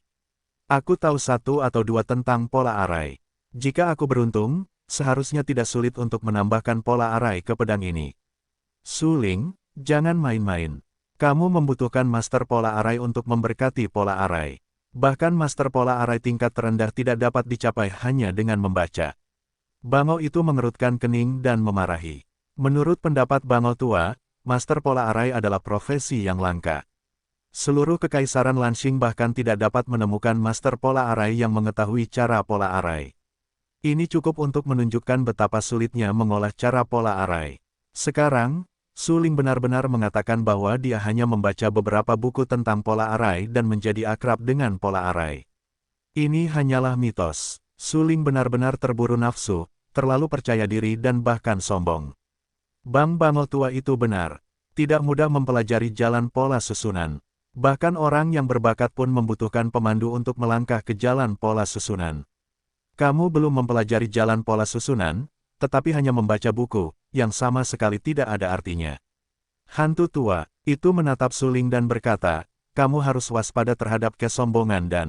Aku tahu satu atau dua tentang pola arai. Jika aku beruntung, seharusnya tidak sulit untuk menambahkan pola arai ke pedang ini. Su Ling, jangan main-main. Kamu membutuhkan master pola arai untuk memberkati pola arai. Bahkan master pola arai tingkat terendah tidak dapat dicapai hanya dengan membaca. Bangau itu mengerutkan kening dan memarahi. Menurut pendapat bangau tua, master pola arai adalah profesi yang langka. Seluruh Kekaisaran Lanxing bahkan tidak dapat menemukan master pola arai yang mengetahui cara pola arai. Ini cukup untuk menunjukkan betapa sulitnya mengolah cara pola arai. Sekarang, Su Ling benar-benar mengatakan bahwa dia hanya membaca beberapa buku tentang pola arai dan menjadi akrab dengan pola arai. Ini hanyalah mitos. Su Ling benar-benar terburu nafsu, terlalu percaya diri dan bahkan sombong. Bang bangau tua itu benar. Tidak mudah mempelajari jalan pola susunan. Bahkan orang yang berbakat pun membutuhkan pemandu untuk melangkah ke jalan pola susunan. Kamu belum mempelajari jalan pola susunan, tetapi hanya membaca buku, yang sama sekali tidak ada artinya. Hantu tua, itu menatap Su Ling dan berkata, kamu harus waspada terhadap kesombongan dan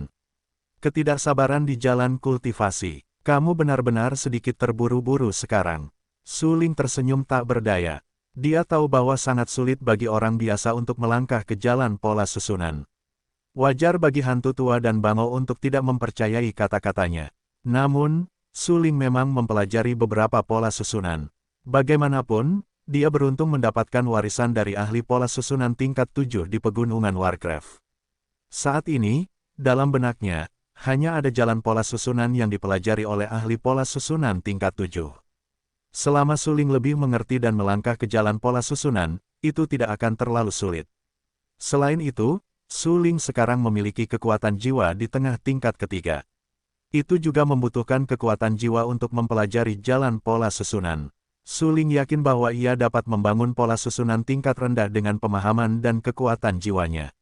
ketidaksabaran di jalan kultivasi. Kamu benar-benar sedikit terburu-buru sekarang. Su Ling tersenyum tak berdaya. Dia tahu bahwa sangat sulit bagi orang biasa untuk melangkah ke jalan pola susunan. Wajar bagi hantu tua dan bangau untuk tidak mempercayai kata-katanya. Namun, Su Ling memang mempelajari beberapa pola susunan. Bagaimanapun, dia beruntung mendapatkan warisan dari ahli pola susunan tingkat 7 di pegunungan Warcraft. Saat ini, dalam benaknya, hanya ada jalan pola susunan yang dipelajari oleh ahli pola susunan tingkat 7. Selama Su Ling lebih mengerti dan melangkah ke jalan pola susunan, itu tidak akan terlalu sulit. Selain itu, Su Ling sekarang memiliki kekuatan jiwa di tengah tingkat ketiga. Itu juga membutuhkan kekuatan jiwa untuk mempelajari jalan pola susunan. Su Ling yakin bahwa ia dapat membangun pola susunan tingkat rendah dengan pemahaman dan kekuatan jiwanya.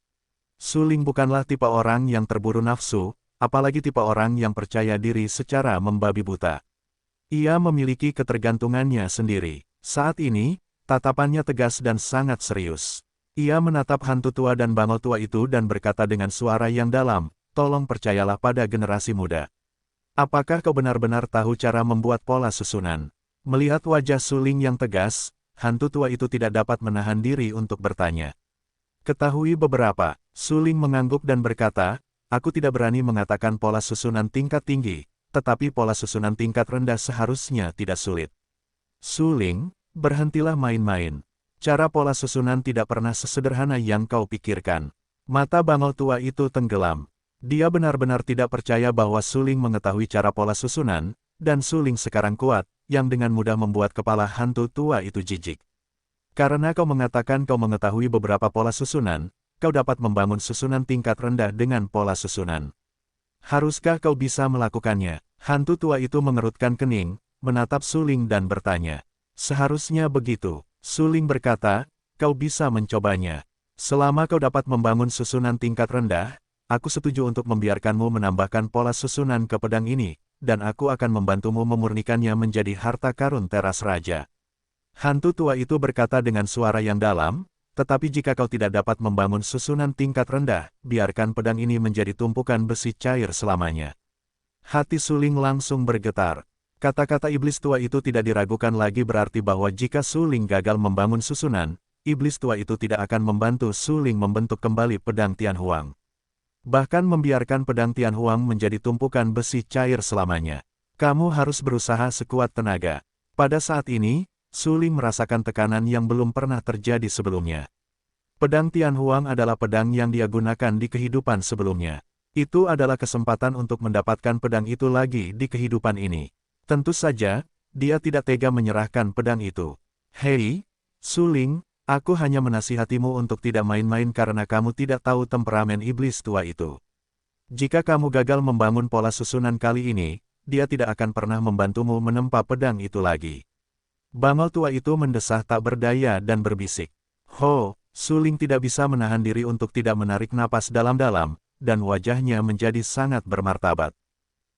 Su Ling bukanlah tipe orang yang terburu nafsu, apalagi tipe orang yang percaya diri secara membabi buta. Ia memiliki ketergantungannya sendiri. Saat ini, tatapannya tegas dan sangat serius. Ia menatap hantu tua dan bangau tua itu dan berkata dengan suara yang dalam, "Tolong percayalah pada generasi muda. Apakah kau benar-benar tahu cara membuat pola susunan?" Melihat wajah Su Ling yang tegas, hantu tua itu tidak dapat menahan diri untuk bertanya. "Ketahui beberapa." Su Ling mengangguk dan berkata, "Aku tidak berani mengatakan pola susunan tingkat tinggi, tetapi pola susunan tingkat rendah seharusnya tidak sulit." "Su Ling, berhentilah main-main. Cara pola susunan tidak pernah sesederhana yang kau pikirkan." Mata bangau tua itu tenggelam. Dia benar-benar tidak percaya bahwa Su Ling mengetahui cara pola susunan, dan Su Ling sekarang kuat, yang dengan mudah membuat kepala hantu tua itu jijik. "Karena kau mengatakan kau mengetahui beberapa pola susunan, kau dapat membangun susunan tingkat rendah dengan pola susunan. Haruskah kau bisa melakukannya?" Hantu tua itu mengerutkan kening, menatap Su Ling dan bertanya. "Seharusnya begitu." Su Ling berkata, "Kau bisa mencobanya. Selama kau dapat membangun susunan tingkat rendah, aku setuju untuk membiarkanmu menambahkan pola susunan ke pedang ini, dan aku akan membantumu memurnikannya menjadi harta karun teras raja." Hantu tua itu berkata dengan suara yang dalam, "Tetapi jika kau tidak dapat membangun susunan tingkat rendah, biarkan pedang ini menjadi tumpukan besi cair selamanya." Hati Su Ling langsung bergetar. Kata-kata iblis tua itu tidak diragukan lagi berarti bahwa jika Su Ling gagal membangun susunan, iblis tua itu tidak akan membantu Su Ling membentuk kembali pedang Tianhuang. Bahkan membiarkan pedang Tianhuang menjadi tumpukan besi cair selamanya. "Kamu harus berusaha sekuat tenaga." Pada saat ini, Su Ling merasakan tekanan yang belum pernah terjadi sebelumnya. Pedang Tianhuang adalah pedang yang dia gunakan di kehidupan sebelumnya. Itu adalah kesempatan untuk mendapatkan pedang itu lagi di kehidupan ini. Tentu saja, dia tidak tega menyerahkan pedang itu. "Hei, Su Ling, aku hanya menasihatimu untuk tidak main-main karena kamu tidak tahu temperamen iblis tua itu. Jika kamu gagal membangun pola susunan kali ini, dia tidak akan pernah membantumu menempa pedang itu lagi." Bangau tua itu mendesah tak berdaya dan berbisik. Su Ling tidak bisa menahan diri untuk tidak menarik napas dalam-dalam, dan wajahnya menjadi sangat bermartabat.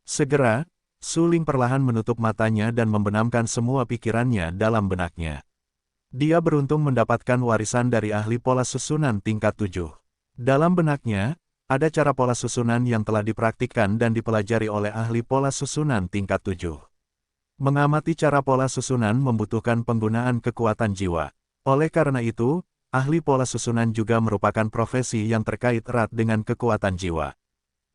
Segera, Su Ling perlahan menutup matanya dan membenamkan semua pikirannya dalam benaknya. Dia beruntung mendapatkan warisan dari ahli pola susunan tingkat 7. Dalam benaknya, ada cara pola susunan yang telah dipraktikkan dan dipelajari oleh ahli pola susunan tingkat 7. Mengamati cara pola susunan membutuhkan penggunaan kekuatan jiwa. Oleh karena itu, ahli pola susunan juga merupakan profesi yang terkait erat dengan kekuatan jiwa.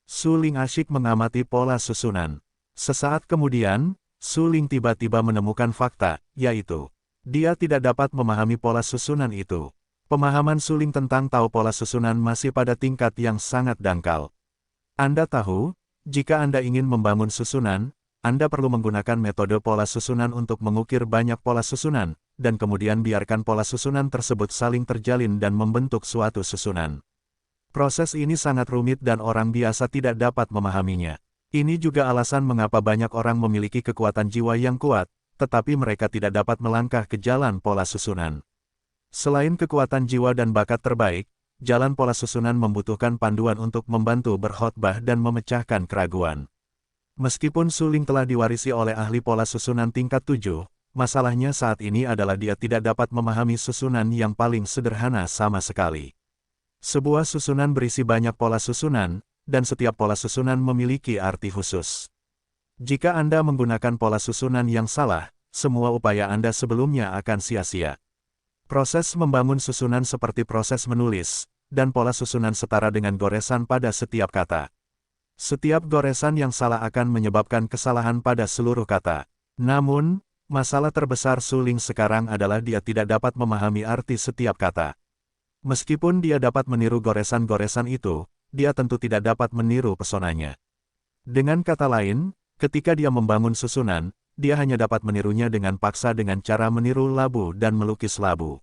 Su Ling asyik mengamati pola susunan. Sesaat kemudian, Su Ling tiba-tiba menemukan fakta, yaitu dia tidak dapat memahami pola susunan itu. Pemahaman Su Ling tentang tahu pola susunan masih pada tingkat yang sangat dangkal. Anda tahu, jika Anda ingin membangun susunan, Anda perlu menggunakan metode pola susunan untuk mengukir banyak pola susunan, dan kemudian biarkan pola susunan tersebut saling terjalin dan membentuk suatu susunan. Proses ini sangat rumit dan orang biasa tidak dapat memahaminya. Ini juga alasan mengapa banyak orang memiliki kekuatan jiwa yang kuat, tetapi mereka tidak dapat melangkah ke jalan pola susunan. Selain kekuatan jiwa dan bakat terbaik, jalan pola susunan membutuhkan panduan untuk membantu berkhotbah dan memecahkan keraguan. Meskipun Su Ling telah diwarisi oleh ahli pola susunan tingkat 7, masalahnya saat ini adalah dia tidak dapat memahami susunan yang paling sederhana sama sekali. Sebuah susunan berisi banyak pola susunan, dan setiap pola susunan memiliki arti khusus. Jika Anda menggunakan pola susunan yang salah, semua upaya Anda sebelumnya akan sia-sia. Proses membangun susunan seperti proses menulis, dan pola susunan setara dengan goresan pada setiap kata. Setiap goresan yang salah akan menyebabkan kesalahan pada seluruh kata. Namun, masalah terbesar Suling sekarang adalah dia tidak dapat memahami arti setiap kata. Meskipun dia dapat meniru goresan-goresan itu, dia tentu tidak dapat meniru pesonanya. Dengan kata lain, ketika dia membangun susunan, dia hanya dapat menirunya dengan paksa dengan cara meniru labu dan melukis labu.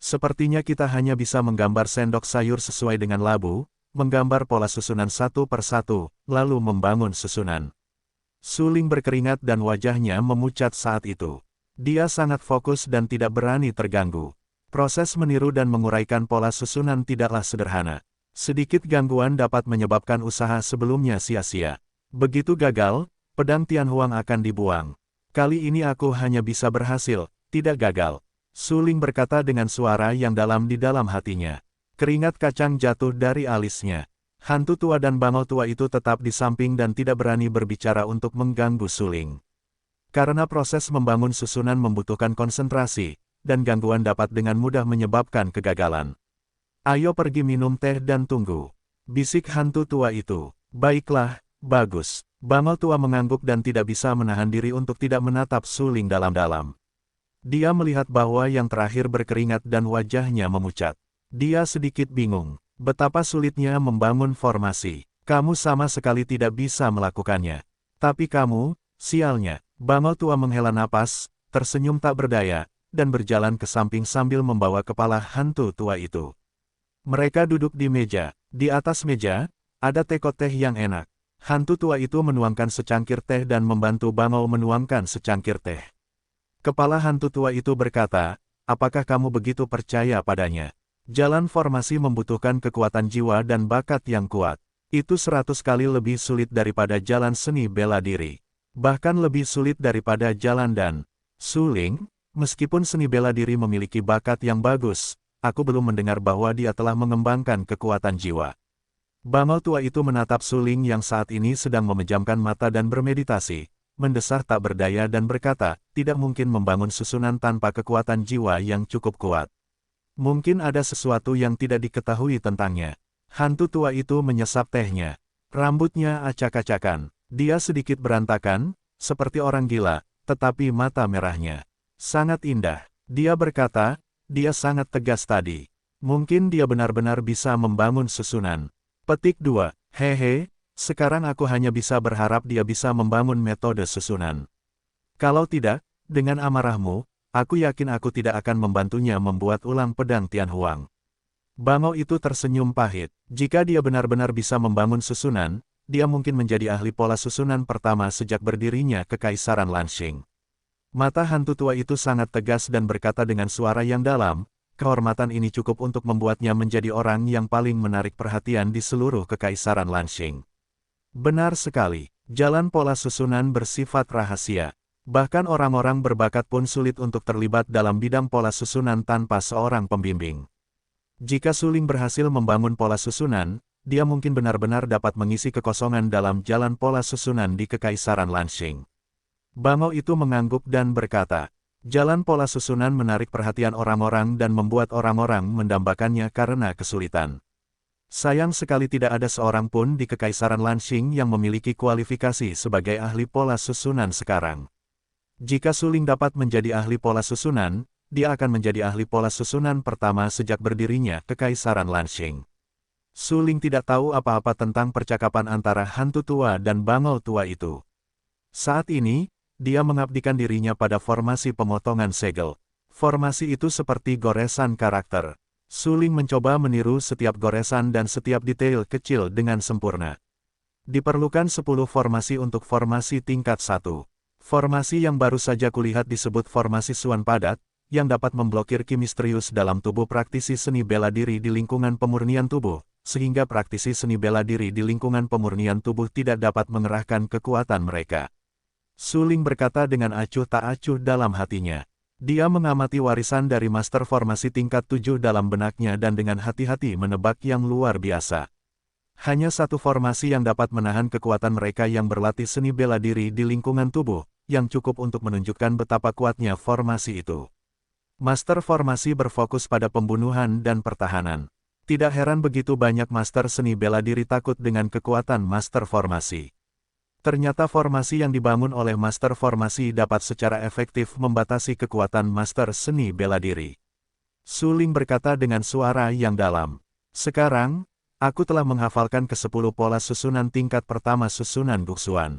Sepertinya kita hanya bisa menggambar sendok sayur sesuai dengan labu, menggambar pola susunan satu per satu, lalu membangun susunan. Suling berkeringat dan wajahnya memucat saat itu. Dia sangat fokus dan tidak berani terganggu. Proses meniru dan menguraikan pola susunan tidaklah sederhana. Sedikit gangguan dapat menyebabkan usaha sebelumnya sia-sia. Begitu gagal, pedang Tianhuang akan dibuang. Kali ini aku hanya bisa berhasil, tidak gagal. Suling berkata dengan suara yang dalam di dalam hatinya. Keringat kacang jatuh dari alisnya. Hantu tua dan bangau tua itu tetap di samping dan tidak berani berbicara untuk mengganggu Suling. Karena proses membangun susunan membutuhkan konsentrasi, dan gangguan dapat dengan mudah menyebabkan kegagalan. Ayo pergi minum teh dan tunggu. Bisik hantu tua itu. Baiklah, bagus. Bangau tua mengangguk dan tidak bisa menahan diri untuk tidak menatap Suling dalam-dalam. Dia melihat bahwa yang terakhir berkeringat dan wajahnya memucat. Dia sedikit bingung. Betapa sulitnya membangun formasi. Kamu sama sekali tidak bisa melakukannya. Tapi kamu, sialnya. Bangau tua menghela napas, tersenyum tak berdaya, dan berjalan ke samping sambil membawa kepala hantu tua itu. Mereka duduk di meja. Di atas meja, ada teko teh yang enak. Hantu tua itu menuangkan secangkir teh dan membantu bangau menuangkan secangkir teh. Kepala hantu tua itu berkata, apakah kamu begitu percaya padanya? Jalan formasi membutuhkan kekuatan jiwa dan bakat yang kuat. Itu 100 kali lebih sulit daripada jalan seni bela diri. Bahkan lebih sulit daripada jalan dan Suling, meskipun seni bela diri memiliki bakat yang bagus, aku belum mendengar bahwa dia telah mengembangkan kekuatan jiwa. Bangau tua itu menatap Suling yang saat ini sedang memejamkan mata dan bermeditasi, mendesah tak berdaya dan berkata, tidak mungkin membangun susunan tanpa kekuatan jiwa yang cukup kuat. Mungkin ada sesuatu yang tidak diketahui tentangnya. Hantu tua itu menyesap tehnya. Rambutnya acak-acakan. Dia sedikit berantakan, seperti orang gila, tetapi mata merahnya sangat indah. Dia berkata, dia sangat tegas tadi. Mungkin dia benar-benar bisa membangun susunan. Petik 2. Hehe, sekarang aku hanya bisa berharap dia bisa membangun metode susunan. Kalau tidak, dengan amarahmu, aku yakin aku tidak akan membantunya membuat ulang pedang Tianhuang. Bangau itu tersenyum pahit. Jika dia benar-benar bisa membangun susunan, dia mungkin menjadi ahli pola susunan pertama sejak berdirinya Kekaisaran Lanxing. Mata hantu tua itu sangat tegas dan berkata dengan suara yang dalam, kehormatan ini cukup untuk membuatnya menjadi orang yang paling menarik perhatian di seluruh Kekaisaran Lanxing. Benar sekali, jalan pola susunan bersifat rahasia. Bahkan orang-orang berbakat pun sulit untuk terlibat dalam bidang pola susunan tanpa seorang pembimbing. Jika Suling berhasil membangun pola susunan, dia mungkin benar-benar dapat mengisi kekosongan dalam jalan pola susunan di Kekaisaran Lanxing. Bangau itu mengangguk dan berkata, jalan pola susunan menarik perhatian orang-orang dan membuat orang-orang mendambakannya karena kesulitan. Sayang sekali tidak ada seorang pun di Kekaisaran Lanxing yang memiliki kualifikasi sebagai ahli pola susunan sekarang. Jika Suling dapat menjadi ahli pola susunan, dia akan menjadi ahli pola susunan pertama sejak berdirinya Kekaisaran Lanxing. Suling tidak tahu apa-apa tentang percakapan antara hantu tua dan bangau tua itu. Saat ini, dia mengabdikan dirinya pada formasi pemotongan segel. Formasi itu seperti goresan karakter. Suling mencoba meniru setiap goresan dan setiap detail kecil dengan sempurna. Diperlukan 10 formasi untuk formasi tingkat 1. Formasi yang baru saja kulihat disebut formasi Suan padat, yang dapat memblokir ki misterius dalam tubuh praktisi seni bela diri di lingkungan pemurnian tubuh, sehingga praktisi seni bela diri di lingkungan pemurnian tubuh tidak dapat mengerahkan kekuatan mereka. Suling berkata dengan acuh tak acuh dalam hatinya. Dia mengamati warisan dari master formasi tingkat 7 dalam benaknya dan dengan hati-hati menebak yang luar biasa. Hanya satu formasi yang dapat menahan kekuatan mereka yang berlatih seni bela diri di lingkungan tubuh, yang cukup untuk menunjukkan betapa kuatnya formasi itu. Master formasi berfokus pada pembunuhan dan pertahanan. Tidak heran begitu banyak master seni bela diri takut dengan kekuatan master formasi. Ternyata formasi yang dibangun oleh master formasi dapat secara efektif membatasi kekuatan master seni bela diri. Su Ling berkata dengan suara yang dalam. Sekarang, aku telah menghafalkan ke-10 pola susunan tingkat pertama susunan Guxuan.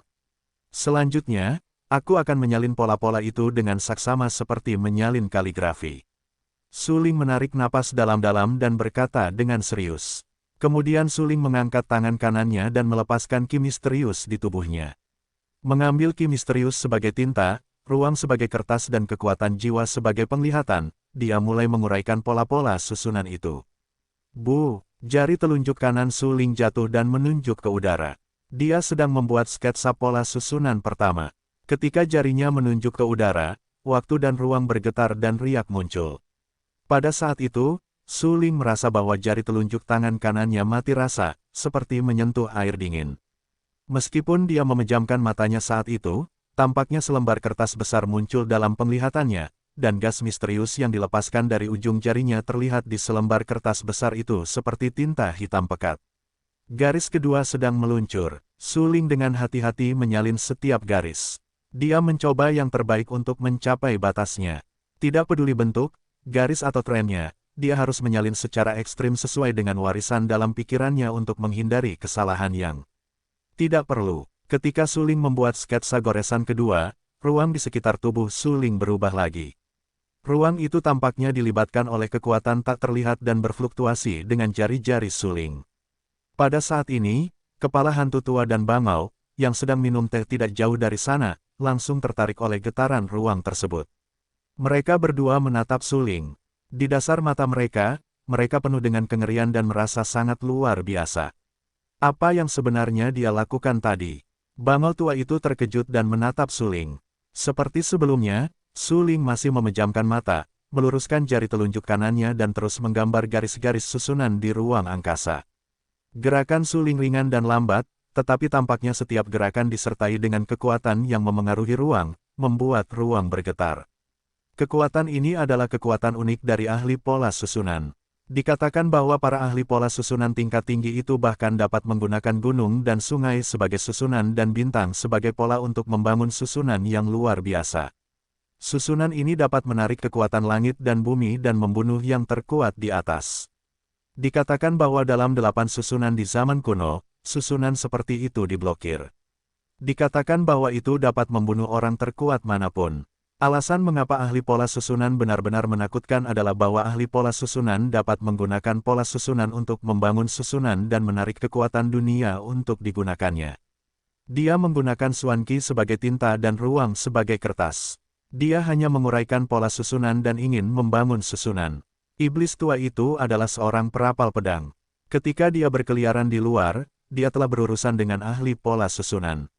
Selanjutnya, aku akan menyalin pola-pola itu dengan saksama seperti menyalin kaligrafi. Su Ling menarik napas dalam-dalam dan berkata dengan serius. Kemudian Su Ling mengangkat tangan kanannya dan melepaskan ki misterius di tubuhnya. Mengambil ki misterius sebagai tinta, ruang sebagai kertas dan kekuatan jiwa sebagai penglihatan, dia mulai menguraikan pola-pola susunan itu. Bu, jari telunjuk kanan Su Ling jatuh dan menunjuk ke udara. Dia sedang membuat sketsa pola susunan pertama. Ketika jarinya menunjuk ke udara, waktu dan ruang bergetar dan riak muncul. Pada saat itu, Su Ling merasa bahwa jari telunjuk tangan kanannya mati rasa, seperti menyentuh air dingin. Meskipun dia memejamkan matanya saat itu, tampaknya selembar kertas besar muncul dalam penglihatannya, dan gas misterius yang dilepaskan dari ujung jarinya terlihat di selembar kertas besar itu seperti tinta hitam pekat. Garis kedua sedang meluncur. Su Ling dengan hati-hati menyalin setiap garis. Dia mencoba yang terbaik untuk mencapai batasnya. Tidak peduli bentuk, garis atau trennya, dia harus menyalin secara ekstrim sesuai dengan warisan dalam pikirannya untuk menghindari kesalahan yang tidak perlu. Ketika Su Ling membuat sketsa goresan kedua, ruang di sekitar tubuh Su Ling berubah lagi. Ruang itu tampaknya dilibatkan oleh kekuatan tak terlihat dan berfluktuasi dengan jari-jari Su Ling. Pada saat ini, kepala hantu tua dan bangau, yang sedang minum teh tidak jauh dari sana, langsung tertarik oleh getaran ruang tersebut. Mereka berdua menatap Su Ling. Di dasar mata mereka penuh dengan kengerian dan merasa sangat luar biasa. Apa yang sebenarnya dia lakukan tadi? Bangau tua itu terkejut dan menatap Su Ling. Seperti sebelumnya, Su Ling masih memejamkan mata, meluruskan jari telunjuk kanannya dan terus menggambar garis-garis susunan di ruang angkasa. Gerakan Su Ling ringan dan lambat, tetapi tampaknya setiap gerakan disertai dengan kekuatan yang memengaruhi ruang, membuat ruang bergetar. Kekuatan ini adalah kekuatan unik dari ahli pola susunan. Dikatakan bahwa para ahli pola susunan tingkat tinggi itu bahkan dapat menggunakan gunung dan sungai sebagai susunan dan bintang sebagai pola untuk membangun susunan yang luar biasa. Susunan ini dapat menarik kekuatan langit dan bumi dan membunuh yang terkuat di atas. Dikatakan bahwa dalam 8 susunan di zaman kuno, susunan seperti itu diblokir. Dikatakan bahwa itu dapat membunuh orang terkuat manapun. Alasan mengapa ahli pola susunan benar-benar menakutkan adalah bahwa ahli pola susunan dapat menggunakan pola susunan untuk membangun susunan dan menarik kekuatan dunia untuk digunakannya. Dia menggunakan Xuan Qi sebagai tinta dan ruang sebagai kertas. Dia hanya menguraikan pola susunan dan ingin membangun susunan. Iblis tua itu adalah seorang perapal pedang. Ketika dia berkeliaran di luar, dia telah berurusan dengan ahli pola susunan.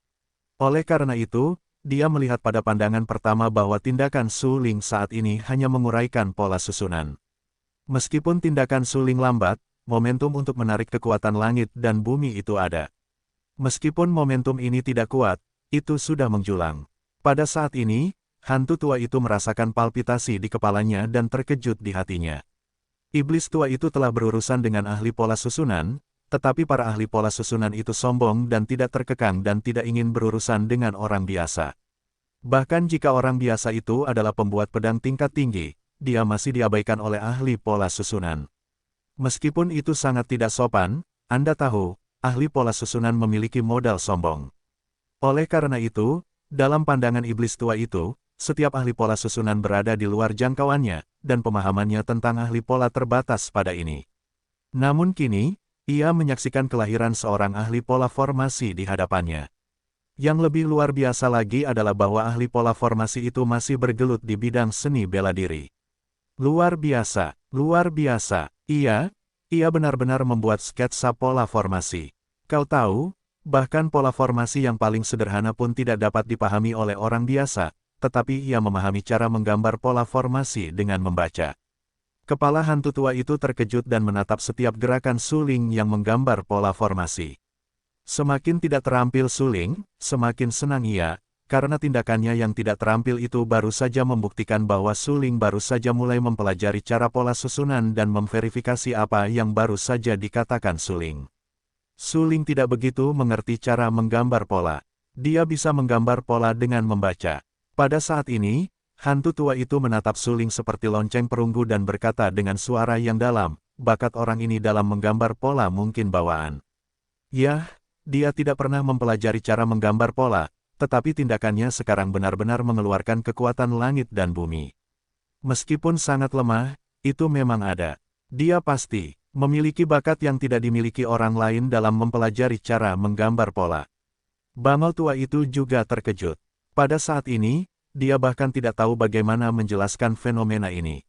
Oleh karena itu, dia melihat pada pandangan pertama bahwa tindakan Su Ling saat ini hanya menguraikan pola susunan. Meskipun tindakan Su Ling lambat, momentum untuk menarik kekuatan langit dan bumi itu ada. Meskipun momentum ini tidak kuat, itu sudah menjulang. Pada saat ini, hantu tua itu merasakan palpitasi di kepalanya dan terkejut di hatinya. Iblis tua itu telah berurusan dengan ahli pola susunan, tetapi para ahli pola susunan itu sombong dan tidak terkekang dan tidak ingin berurusan dengan orang biasa. Bahkan jika orang biasa itu adalah pembuat pedang tingkat tinggi, dia masih diabaikan oleh ahli pola susunan. Meskipun itu sangat tidak sopan, Anda tahu, ahli pola susunan memiliki modal sombong. Oleh karena itu, dalam pandangan iblis tua itu, setiap ahli pola susunan berada di luar jangkauannya, dan pemahamannya tentang ahli pola terbatas pada ini. Namun kini, ia menyaksikan kelahiran seorang ahli pola formasi di hadapannya. Yang lebih luar biasa lagi adalah bahwa ahli pola formasi itu masih bergelut di bidang seni bela diri. Luar biasa, luar biasa. Ia benar-benar membuat sketsa pola formasi. Kau tahu, bahkan pola formasi yang paling sederhana pun tidak dapat dipahami oleh orang biasa, tetapi ia memahami cara menggambar pola formasi dengan membaca. Kepala hantu tua itu terkejut dan menatap setiap gerakan Su Ling yang menggambar pola formasi. Semakin tidak terampil Su Ling, semakin senang ia, karena tindakannya yang tidak terampil itu baru saja membuktikan bahwa Su Ling baru saja mulai mempelajari cara pola susunan dan memverifikasi apa yang baru saja dikatakan Su Ling. Su Ling tidak begitu mengerti cara menggambar pola. Dia bisa menggambar pola dengan membaca. Pada saat ini, hantu tua itu menatap Su Ling seperti lonceng perunggu dan berkata dengan suara yang dalam, bakat orang ini dalam menggambar pola mungkin bawaan. Yah, dia tidak pernah mempelajari cara menggambar pola, tetapi tindakannya sekarang benar-benar mengeluarkan kekuatan langit dan bumi. Meskipun sangat lemah, itu memang ada. Dia pasti memiliki bakat yang tidak dimiliki orang lain dalam mempelajari cara menggambar pola. Bangau tua itu juga terkejut. Pada saat ini, dia bahkan tidak tahu bagaimana menjelaskan fenomena ini.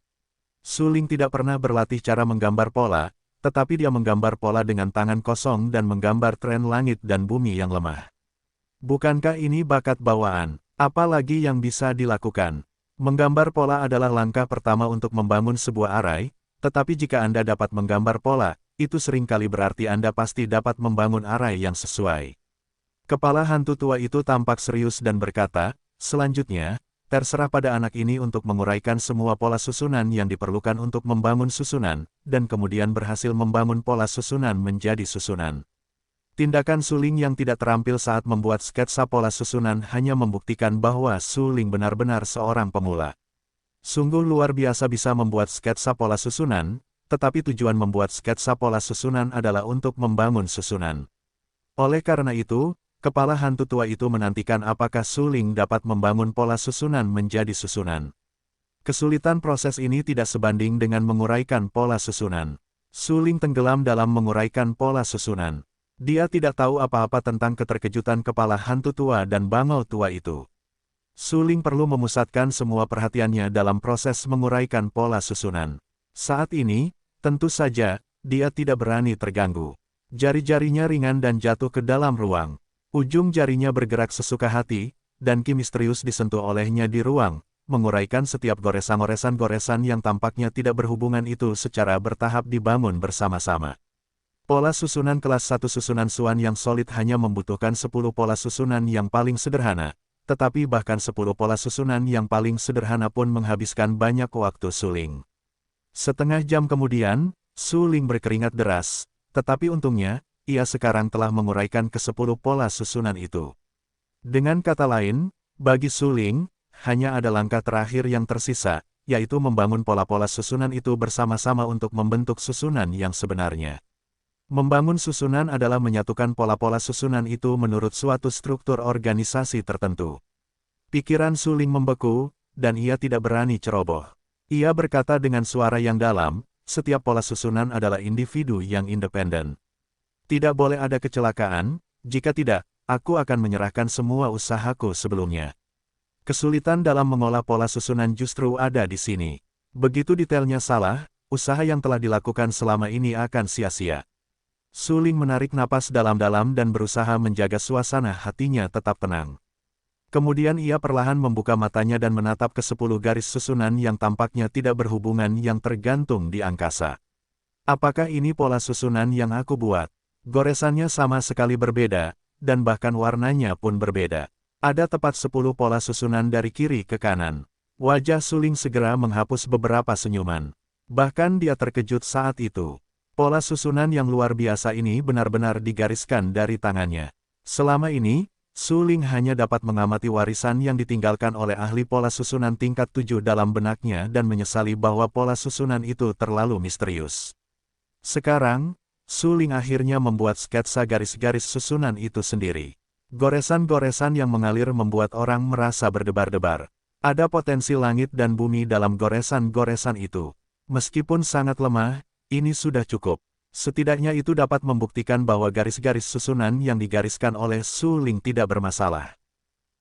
Su Ling tidak pernah berlatih cara menggambar pola, tetapi dia menggambar pola dengan tangan kosong dan menggambar tren langit dan bumi yang lemah. Bukankah ini bakat bawaan? Apalagi yang bisa dilakukan? Menggambar pola adalah langkah pertama untuk membangun sebuah arai, tetapi jika Anda dapat menggambar pola, itu seringkali berarti Anda pasti dapat membangun arai yang sesuai. Kepala hantu tua itu tampak serius dan berkata, selanjutnya, terserah pada anak ini untuk menguraikan semua pola susunan yang diperlukan untuk membangun susunan, dan kemudian berhasil membangun pola susunan menjadi susunan. Tindakan Su Ling yang tidak terampil saat membuat sketsa pola susunan hanya membuktikan bahwa Su Ling benar-benar seorang pemula. Sungguh luar biasa bisa membuat sketsa pola susunan, tetapi tujuan membuat sketsa pola susunan adalah untuk membangun susunan. Oleh karena itu, kepala hantu tua itu menantikan apakah Su Ling dapat membangun pola susunan menjadi susunan. Kesulitan proses ini tidak sebanding dengan menguraikan pola susunan. Su Ling tenggelam dalam menguraikan pola susunan. Dia tidak tahu apa-apa tentang keterkejutan kepala hantu tua dan bangau tua itu. Su Ling perlu memusatkan semua perhatiannya dalam proses menguraikan pola susunan. Saat ini, tentu saja, dia tidak berani terganggu. Jari-jarinya ringan dan jatuh ke dalam ruang. Ujung jarinya bergerak sesuka hati, dan Ki misterius disentuh olehnya di ruang, menguraikan setiap goresan-goresan yang tampaknya tidak berhubungan itu secara bertahap dibangun bersama-sama. Pola susunan kelas 1 susunan Suan yang solid hanya membutuhkan 10 pola susunan yang paling sederhana, tetapi bahkan 10 pola susunan yang paling sederhana pun menghabiskan banyak waktu Su Ling. Setengah jam kemudian, Su Ling berkeringat deras, tetapi untungnya, ia sekarang telah menguraikan ke-10 pola susunan itu. Dengan kata lain, bagi Su Ling, hanya ada langkah terakhir yang tersisa, yaitu membangun pola-pola susunan itu bersama-sama untuk membentuk susunan yang sebenarnya. Membangun susunan adalah menyatukan pola-pola susunan itu menurut suatu struktur organisasi tertentu. Pikiran Su Ling membeku, dan ia tidak berani ceroboh. Ia berkata dengan suara yang dalam, setiap pola susunan adalah individu yang independen. Tidak boleh ada kecelakaan, jika tidak, aku akan menyerahkan semua usahaku sebelumnya. Kesulitan dalam mengolah pola susunan justru ada di sini. Begitu detailnya salah, usaha yang telah dilakukan selama ini akan sia-sia. Su Ling menarik napas dalam-dalam dan berusaha menjaga suasana hatinya tetap tenang. Kemudian ia perlahan membuka matanya dan menatap ke 10 garis susunan yang tampaknya tidak berhubungan yang tergantung di angkasa. Apakah ini pola susunan yang aku buat? Goresannya sama sekali berbeda, dan bahkan warnanya pun berbeda. Ada tepat 10 pola susunan dari kiri ke kanan. Wajah Su Ling segera menghapus beberapa senyuman. Bahkan dia terkejut saat itu. Pola susunan yang luar biasa ini benar-benar digariskan dari tangannya. Selama ini, Su Ling hanya dapat mengamati warisan yang ditinggalkan oleh ahli pola susunan tingkat 7 dalam benaknya dan menyesali bahwa pola susunan itu terlalu misterius. Sekarang, Su Ling akhirnya membuat sketsa garis-garis susunan itu sendiri. Goresan-goresan yang mengalir membuat orang merasa berdebar-debar. Ada potensi langit dan bumi dalam goresan-goresan itu. Meskipun sangat lemah, ini sudah cukup. Setidaknya itu dapat membuktikan bahwa garis-garis susunan yang digariskan oleh Su Ling tidak bermasalah.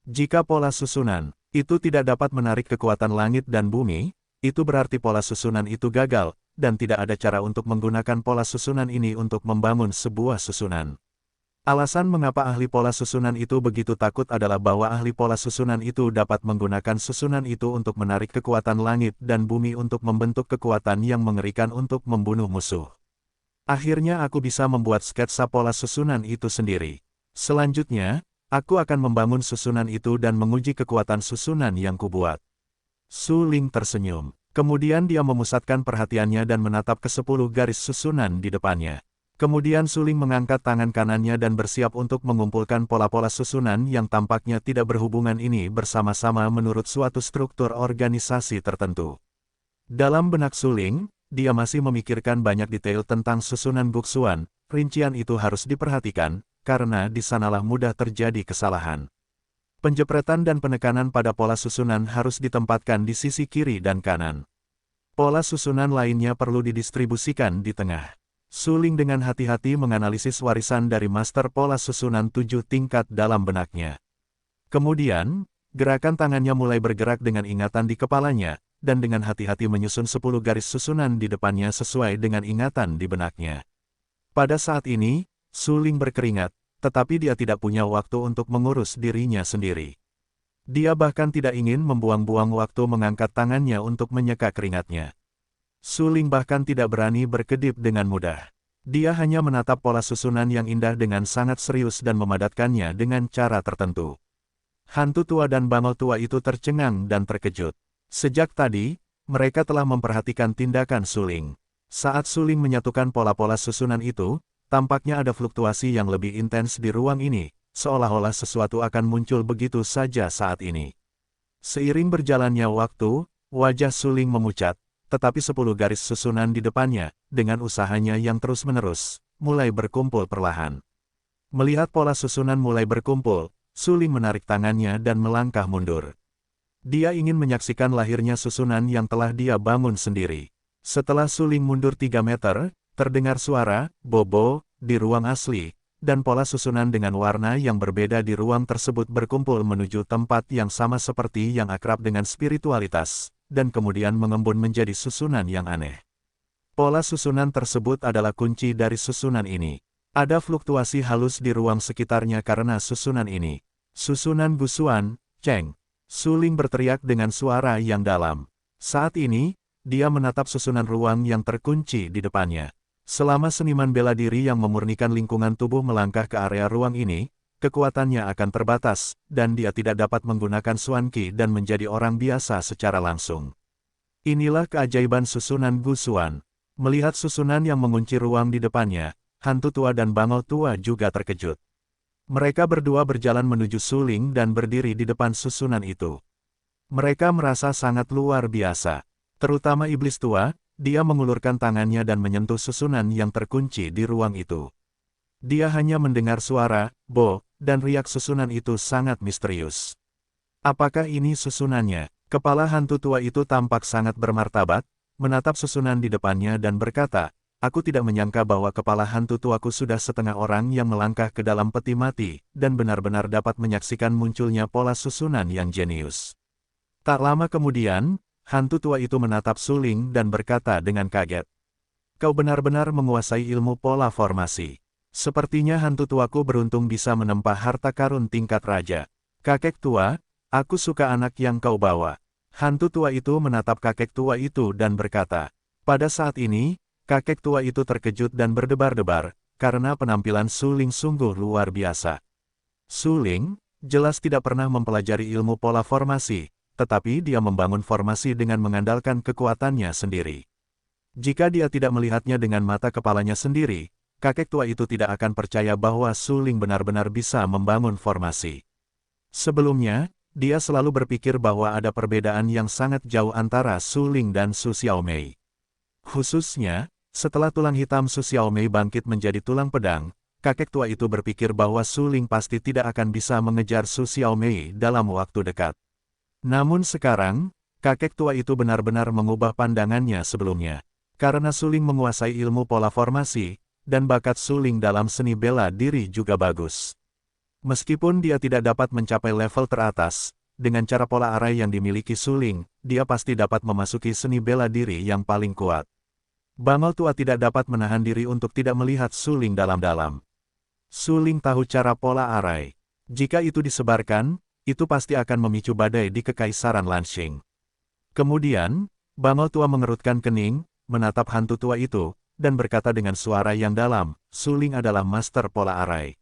Jika pola susunan itu tidak dapat menarik kekuatan langit dan bumi, itu berarti pola susunan itu gagal, dan tidak ada cara untuk menggunakan pola susunan ini untuk membangun sebuah susunan. Alasan mengapa ahli pola susunan itu begitu takut adalah bahwa ahli pola susunan itu dapat menggunakan susunan itu untuk menarik kekuatan langit dan bumi untuk membentuk kekuatan yang mengerikan untuk membunuh musuh. Akhirnya aku bisa membuat sketsa pola susunan itu sendiri. Selanjutnya, Aku akan membangun susunan itu dan menguji kekuatan susunan yang kubuat. Su Ling tersenyum. Kemudian dia memusatkan perhatiannya dan menatap ke 10 garis susunan di depannya. Kemudian Su Ling mengangkat tangan kanannya dan bersiap untuk mengumpulkan pola-pola susunan yang tampaknya tidak berhubungan ini bersama-sama menurut suatu struktur organisasi tertentu. Dalam benak Su Ling, dia masih memikirkan banyak detail tentang susunan buksuan. Rincian itu harus diperhatikan, karena di sanalah mudah terjadi kesalahan. Penjepretan dan penekanan pada pola susunan harus ditempatkan di sisi kiri dan kanan. Pola susunan lainnya perlu didistribusikan di tengah. Su Ling dengan hati-hati menganalisis warisan dari master pola susunan 7 tingkat dalam benaknya. Kemudian, gerakan tangannya mulai bergerak dengan ingatan di kepalanya, dan dengan hati-hati menyusun 10 garis susunan di depannya sesuai dengan ingatan di benaknya. Pada saat ini, Su Ling berkeringat, tetapi dia tidak punya waktu untuk mengurus dirinya sendiri. Dia bahkan tidak ingin membuang-buang waktu mengangkat tangannya untuk menyeka keringatnya. Su Ling bahkan tidak berani berkedip dengan mudah. Dia hanya menatap pola susunan yang indah dengan sangat serius dan memadatkannya dengan cara tertentu. Hantu tua dan bangau tua itu tercengang dan terkejut. Sejak tadi, mereka telah memperhatikan tindakan Su Ling. Saat Su Ling menyatukan pola-pola susunan itu, tampaknya ada fluktuasi yang lebih intens di ruang ini, seolah-olah sesuatu akan muncul begitu saja saat ini. Seiring berjalannya waktu, wajah Su Ling memucat, tetapi 10 garis susunan di depannya, dengan usahanya yang terus-menerus, mulai berkumpul perlahan. Melihat pola susunan mulai berkumpul, Su Ling menarik tangannya dan melangkah mundur. Dia ingin menyaksikan lahirnya susunan yang telah dia bangun sendiri. Setelah Su Ling mundur 3 meter, terdengar suara, bobo, di ruang asli, dan pola susunan dengan warna yang berbeda di ruang tersebut berkumpul menuju tempat yang sama seperti yang akrab dengan spiritualitas, dan kemudian mengembun menjadi susunan yang aneh. Pola susunan tersebut adalah kunci dari susunan ini. Ada fluktuasi halus di ruang sekitarnya karena susunan ini. Susunan Gusuan, Cheng. Su Ling berteriak dengan suara yang dalam. Saat ini, dia menatap susunan ruang yang terkunci di depannya. Selama seniman bela diri yang memurnikan lingkungan tubuh melangkah ke area ruang ini, kekuatannya akan terbatas, dan dia tidak dapat menggunakan Xuan Qi dan menjadi orang biasa secara langsung. Inilah keajaiban susunan Gusuan. Melihat susunan yang mengunci ruang di depannya, hantu tua dan bangau tua juga terkejut. Mereka berdua berjalan menuju Su Ling dan berdiri di depan susunan itu. Mereka merasa sangat luar biasa. Terutama iblis tua, dia mengulurkan tangannya dan menyentuh susunan yang terkunci di ruang itu. Dia hanya mendengar suara, bo, dan riak susunan itu sangat misterius. Apakah ini susunannya? Kepala hantu tua itu tampak sangat bermartabat, menatap susunan di depannya dan berkata, "Aku tidak menyangka bahwa kepala hantu tuaku sudah setengah orang yang melangkah ke dalam peti mati, dan benar-benar dapat menyaksikan munculnya pola susunan yang jenius." Tak lama kemudian, hantu tua itu menatap Su Ling dan berkata dengan kaget, "Kau benar-benar menguasai ilmu pola formasi. Sepertinya hantu tuaku beruntung bisa menempa harta karun tingkat raja. Kakek tua, aku suka anak yang kau bawa." Hantu tua itu menatap kakek tua itu dan berkata, pada saat ini, kakek tua itu terkejut dan berdebar-debar, karena penampilan Su Ling sungguh luar biasa. Su Ling, jelas tidak pernah mempelajari ilmu pola formasi, tetapi dia membangun formasi dengan mengandalkan kekuatannya sendiri. Jika dia tidak melihatnya dengan mata kepalanya sendiri, kakek tua itu tidak akan percaya bahwa Su Ling benar-benar bisa membangun formasi. Sebelumnya, dia selalu berpikir bahwa ada perbedaan yang sangat jauh antara Su Ling dan Su Xiaomei. Khususnya, setelah tulang hitam Su Xiaomei bangkit menjadi tulang pedang, kakek tua itu berpikir bahwa Su Ling pasti tidak akan bisa mengejar Su Xiaomei dalam waktu dekat. Namun sekarang, kakek tua itu benar-benar mengubah pandangannya sebelumnya. Karena Su Ling menguasai ilmu pola formasi, dan bakat Su Ling dalam seni bela diri juga bagus. Meskipun dia tidak dapat mencapai level teratas, dengan cara pola arai yang dimiliki Su Ling, dia pasti dapat memasuki seni bela diri yang paling kuat. Bangau tua tidak dapat menahan diri untuk tidak melihat Su Ling dalam-dalam. Su Ling tahu cara pola arai. Jika itu disebarkan, itu pasti akan memicu badai di Kekaisaran Lanxing. Kemudian, bangau tua mengerutkan kening, menatap hantu tua itu, dan berkata dengan suara yang dalam, Su Ling adalah master pola arai.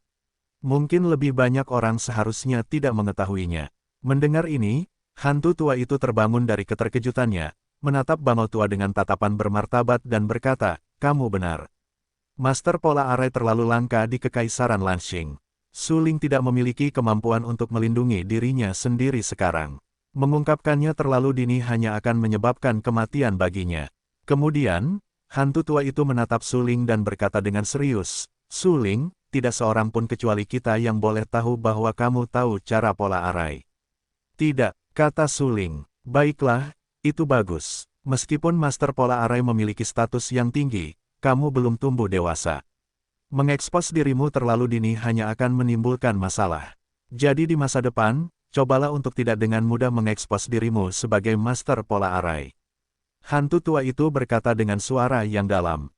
Mungkin lebih banyak orang seharusnya tidak mengetahuinya. Mendengar ini, hantu tua itu terbangun dari keterkejutannya, menatap bangau tua dengan tatapan bermartabat dan berkata, kamu benar. Master Pola Arai terlalu langka di Kekaisaran Lanxing. Su Ling tidak memiliki kemampuan untuk melindungi dirinya sendiri sekarang. Mengungkapkannya terlalu dini hanya akan menyebabkan kematian baginya. Kemudian, hantu tua itu menatap Su Ling dan berkata dengan serius, Su Ling, tidak seorang pun kecuali kita yang boleh tahu bahwa kamu tahu cara Pola Arai. Tidak, kata Su Ling. Baiklah, itu bagus. Meskipun Master Pola Arai memiliki status yang tinggi, kamu belum tumbuh dewasa. Mengekspos dirimu terlalu dini hanya akan menimbulkan masalah. Jadi di masa depan, cobalah untuk tidak dengan mudah mengekspos dirimu sebagai Master Pola Arai. Hantu tua itu berkata dengan suara yang dalam.